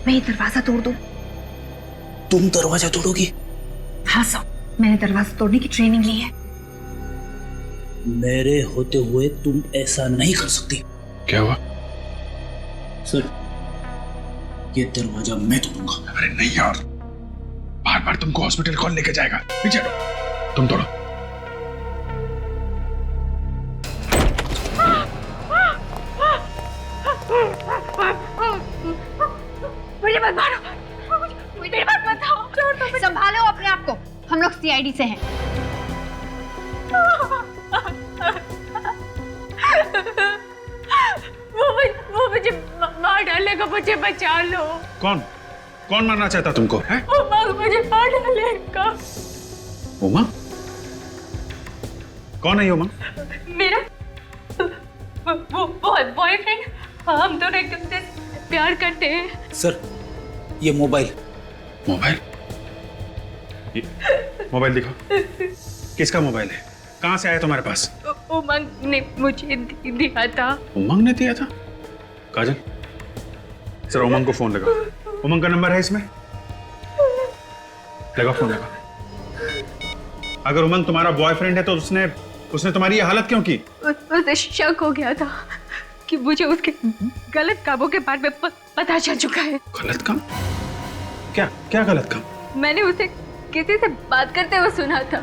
S13: मैं ये दरवाजा तोड़ दूं?
S2: तुम दरवाजा तोड़ोगी?
S13: हाँ सर, मैंने दरवाजा तोड़ने की ट्रेनिंग ली है।
S2: मेरे होते हुए तुम ऐसा नहीं कर सकती।
S4: क्या हुआ?
S2: सर, ये दरवाजा मैं तोड़ूंगा।
S4: अरे नहीं यार, बार बार तुमको हॉस्पिटल कौन लेके जाएगा? पीछे हटो, तुम तोड़ो।
S13: मुझे मत मारो, मुझे मत बताओ। संभालो अपने आप को, हम लोग CID से हैं।
S9: वो मुझे मार डालेगा, मुझे बचा लो।
S4: कौन मारना चाहता तुमको है?
S9: उमंग मुझे मार डालेगा।
S4: उमंग? कौन है ये उमंग?
S9: मेरा वो बॉयफ्रेंड। हम दोनों एक दूसरे से प्यार करते हैं।
S2: सर, ये मोबाइल
S4: मोबाइल दिखाओ। किसका मोबाइल है? कहाँ से आया तुम्हारे पास?
S9: उमंग ने मुझे दिया था।
S4: उमंग ने दिया था? काजल, सर उमंग को फोन लगाओ। उमंग का नंबर है इसमें? लगाओ फोन, लगाओ। अगर उमंग तुम्हारा बॉयफ्रेंड है तो उसने तुम्हारी ये हालत क्यों की?
S9: उसे शक हो गया था कि मुझे उसके गलत कामों के बारे में पता चल चुका है।
S4: गलत काम? क्या गलत काम?
S9: मैंने उसे किसी से बात करते हुए सुना था।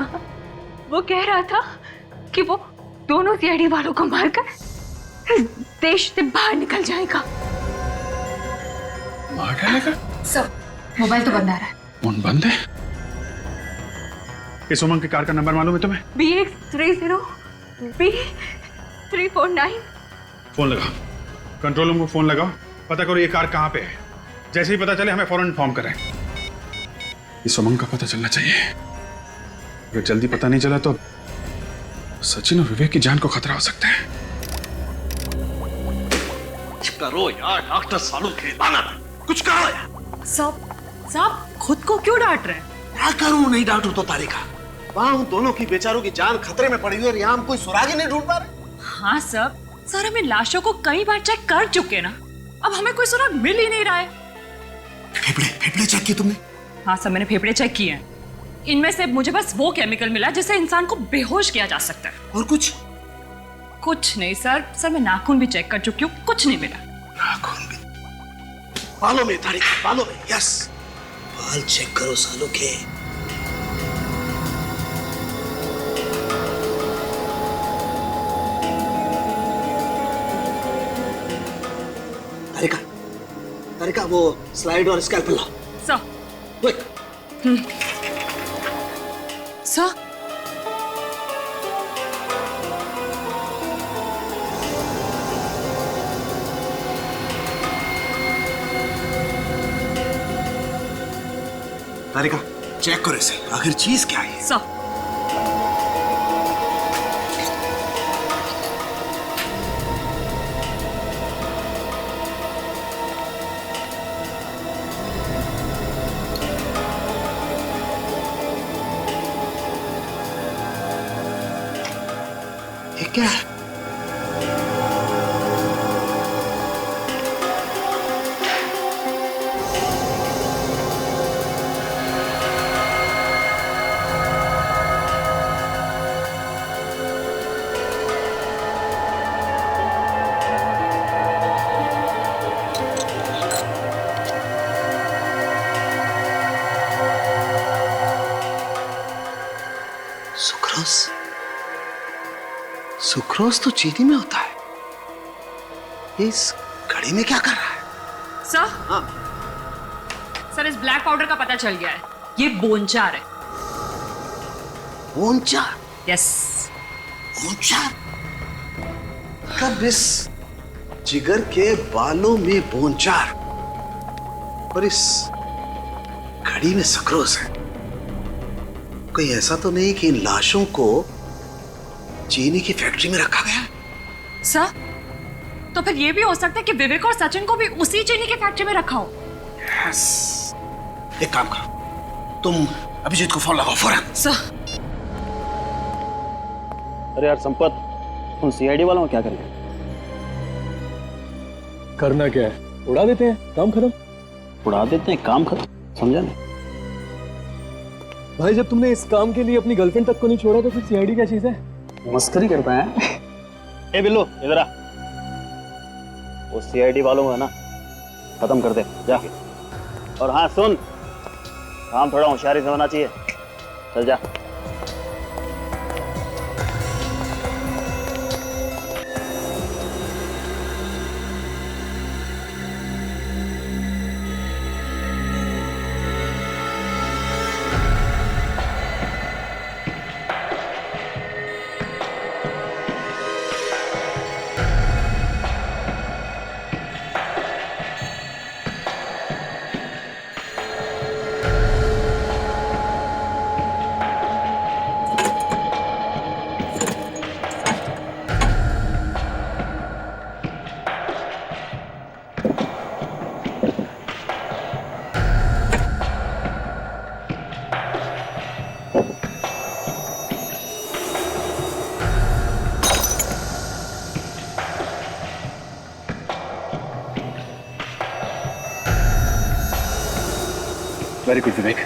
S9: वो कह रहा था कि वो दोनों CID वालों को मारकर देश से बाहर निकल जाएगा।
S4: मार डालेगा?
S13: सर, मोबाइल तो बंद आ रहा है।
S4: फोन बंद है? इस उमंग की कार का नंबर मालूम है तुम्हें?
S9: BX30 B349।
S4: फोन लगाओ, कंट्रोल रूम को फोन लगाओ, पता करो ये कार कहाँ पे है। जैसे ही पता चले हमें फौरन इन्फॉर्म करें। इस उमंग का पता चलना चाहिए। अगर जल्दी पता नहीं चला तो सचिन और विवेक की जान को खतरा हो सकता है।
S16: कुछ करो यार, डॉक्टर सालू खेलाना, कुछ करो यार।
S9: साहब खुद को क्यों डांट रहे हैं?
S16: क्या करूं? नहीं डांटू तो तारिका, वहां उन दोनों की बेचारों की जान खतरे में पड़ी हुई है और यहाँ हम कोई सुराग ही नहीं ढूंढ पा रहे।
S9: हाँ सर हमें लाशों को कई बार चेक कर चुके ना, अब हमें कोई सुराग मिल ही नहीं रहा है।
S16: फेफड़े चेक किए तुमने?
S9: हाँ सर, मैंने फेफड़े चेक किए हैं। इनमें से मुझे बस वो केमिकल मिला जिससे इंसान को बेहोश किया जा सकता है।
S16: और कुछ
S9: नहीं सर मैं नाखून भी चेक कर चुकी हूँ, कुछ नहीं मिला।
S16: नाखून भी? बालों में तारिका, बालों में। यस, बाल चेक करो सालों के। तारिका वो स्लाइड और स्कैल्पेल लाओ।
S9: सर।
S16: क्विक।
S9: सर।
S16: तारिका चेक करो इसे, आखिर चीज क्या है?
S9: सर
S16: ये क्या है? सुक्रोज? सुक्रोज तो चीनी में होता है। इस घड़ी में क्या कर रहा है?
S9: सर सर इस ब्लैक पाउडर का पता चल गया है, ये बोनचार है।
S16: बोनचार?
S9: यस।
S16: बोनचार? कब इस जिगर के बालों में बोनचार और इस घड़ी में सुक्रोज है? कहीं ऐसा तो नहीं कि इन लाशों को चीनी की फैक्ट्री में रखा गया है?
S9: सर तो फिर ये भी हो सकता है कि विवेक और सचिन को भी उसी चीनी की फैक्ट्री में रखा हो।
S16: यस। एक काम करो, तुम अभिजीत को फोन लगाओ फौरन।
S9: सर।
S1: अरे यार संपत, उन सीआईडी वालों को क्या करेंगे?
S21: करना क्या है, उड़ा देते हैं, काम खत्म।
S1: उड़ा देते हैं, काम खत्म? समझा नहीं
S21: भाई, जब तुमने इस काम के लिए अपनी गर्लफ्रेंड तक को नहीं छोड़ा तो फिर सीआईडी क्या चीज है?
S1: मस्करी करता है। ए बिल्लू इधर आ, वो सीआईडी वालों को है ना खत्म कर दे जा। और हाँ सुन, काम थोड़ा होशियारी से होना चाहिए, चल जा। वेरी गुड विवेक।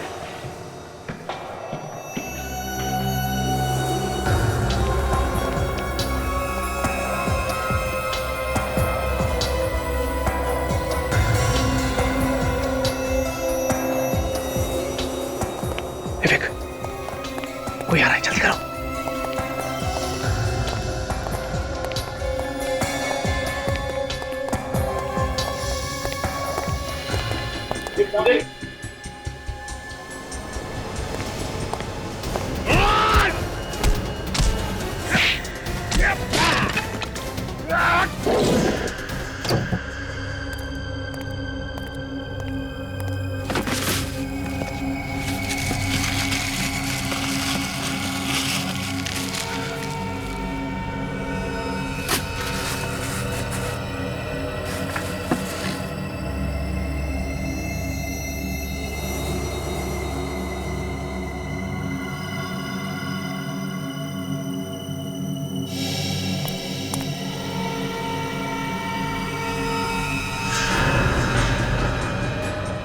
S16: विवेक, कोई आ रहा है, जल्दी करो।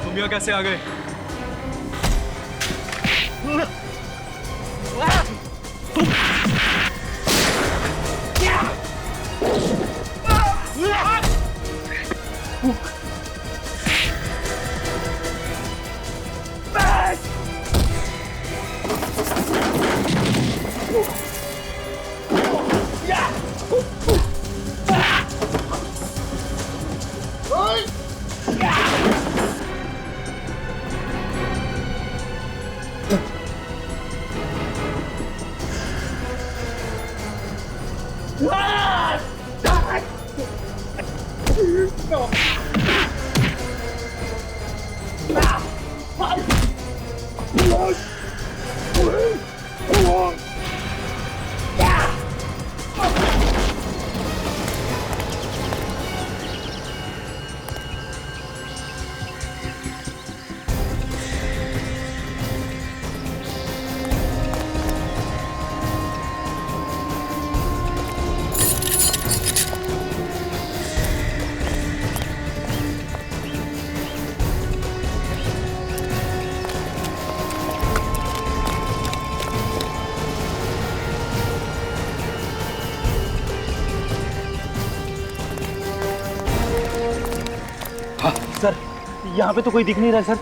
S21: तुम यहाँ कैसे आ गए? सर यहाँ पे तो कोई दिख नहीं रहा सर,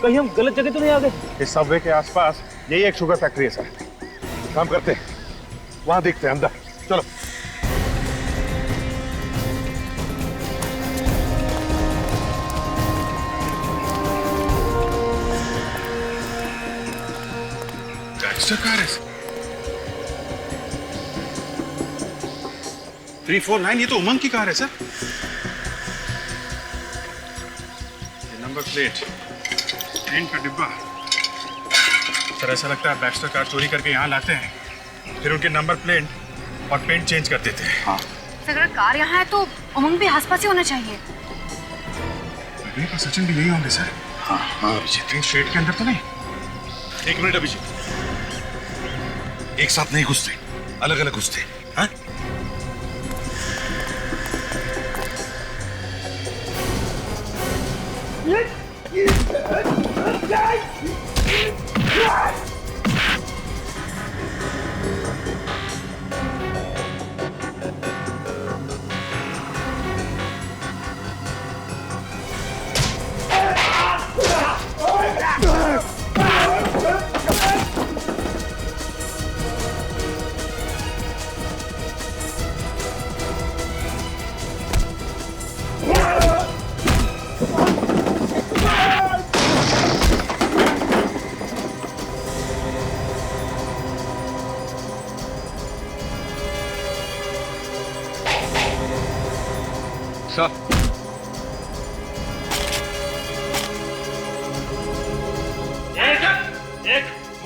S21: कहीं हम गलत जगह तो नहीं आ गए?
S11: इस सबवे के आसपास यही एक शुगर फैक्ट्री है सर। काम करते हैं, वहां देखते हैं अंदर, चलो।
S4: गैंगस्टर कार है 349, ये तो उमंग की कार है सर। ये नंबर प्लेट, पेंट का डिब्बा। सर ऐसा लगता है बैक्स्टर कार चोरी करके यहाँ लाते हैं, फिर उनके नंबर प्लेट और पेंट चेंज कर देते हैं। हाँ।
S13: अगर कार यहाँ है तो उमंग भी आसपास ही होना चाहिए।
S4: अभी सचिन भी यही होंगे सर। हाँ हाँ अभिजीत, शेड के अंदर तो नहीं?
S11: एक मिनट अभिजीत, एक साथ नहीं घुसते, अलग अलग घुसते। हाँ?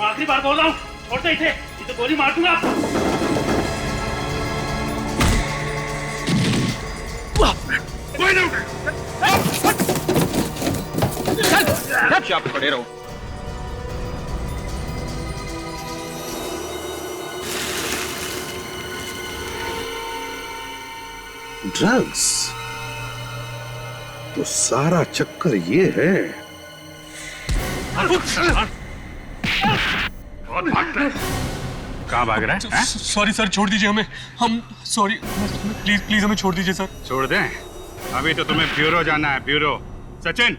S21: आखिरी बार बोल रहा हूँ, छोड़ दे इसे, ये तो गोली मार दूंगा।
S20: आप खड़े रहो।
S16: ड्रग्स तो सारा चक्कर ये है।
S4: बहुत भागता है। कहाँ भाग रहा है?
S21: सॉरी सर, छोड़ दीजिए हमें, हम सॉरी, प्लीज प्लीज हमें छोड़ दीजिए सर।
S4: छोड़ दें? अभी तो तुम्हें ब्यूरो जाना है, ब्यूरो। सचिन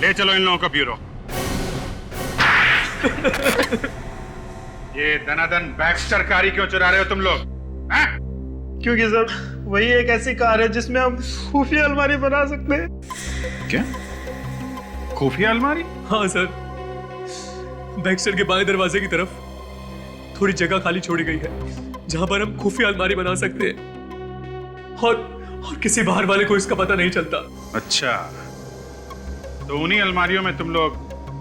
S4: ले चलो इन लोगों को ब्यूरो। ये दनादन बैक्स्टर कारी क्यों चुरा रहे हो तुम लोग?
S21: क्योंकि सर वही एक ऐसी कार है जिसमें हम खुफिया अलमारी बना सकते हैं।
S4: क्या? खुफिया अलमारी?
S21: हाँ सर, बैक्स्टर के बाएं दरवाजे की तरफ थोड़ी जगह खाली छोड़ी गई है जहां पर हम खुफिया अलमारी बना सकते हैं और किसी बाहर वाले को इसका पता नहीं चलता।
S4: अच्छा, तो उन्हीं अलमारियों में तुम लोग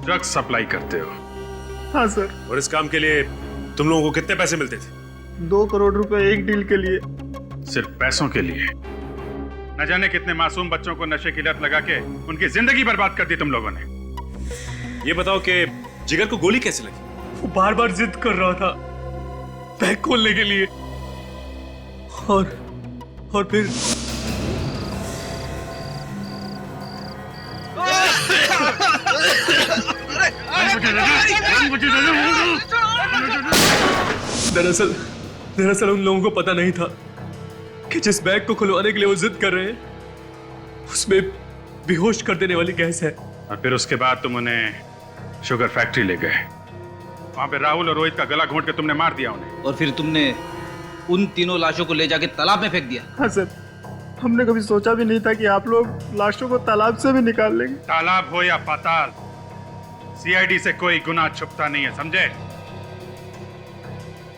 S4: ड्रग्स सप्लाई करते हो?
S21: हाँ सर।
S12: और इस काम के लिए तुम लोगों को कितने पैसे मिलते थे?
S21: 2 करोड़ रुपए एक डील के लिए।
S4: सिर्फ पैसों के लिए? न जाने कितने मासूम बच्चों को नशे की लत लगा के उनकी जिंदगी बर्बाद कर दी तुम लोगों ने।
S12: ये बताओ कि जिगर को गोली कैसे लगी?
S21: वो बार बार जिद कर रहा था बैग खोलने के लिए और फिर दरअसल उन लोगों को पता नहीं था कि जिस बैग को खुलवाने के लिए वो जिद कर रहे हैं उसमें बेहोश कर देने वाली गैस है।
S4: और फिर उसके बाद तुम उन्हें शुगर फैक्ट्री ले गए, वहां पे राहुल और रोहित का गला घोंट के तुमने मार दिया उन्हें।
S10: और फिर तुमने उन तीनों लाशों को ले जाके तालाब में फेंक दिया।
S21: हाँ सर, हमने कभी सोचा भी नहीं था कि आप लोग लाशों को तालाब से भी निकाल लेंगे।
S4: तालाब हो या पाताल, सीआईडी से कोई गुनाह छुपता नहीं है, समझे?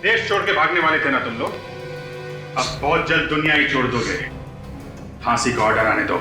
S4: देश छोड़ के भागने वाले थे ना तुम लोग, अब बहुत जल्द दुनिया ही छोड़ दोगे। फांसी का ऑर्डर आने दो।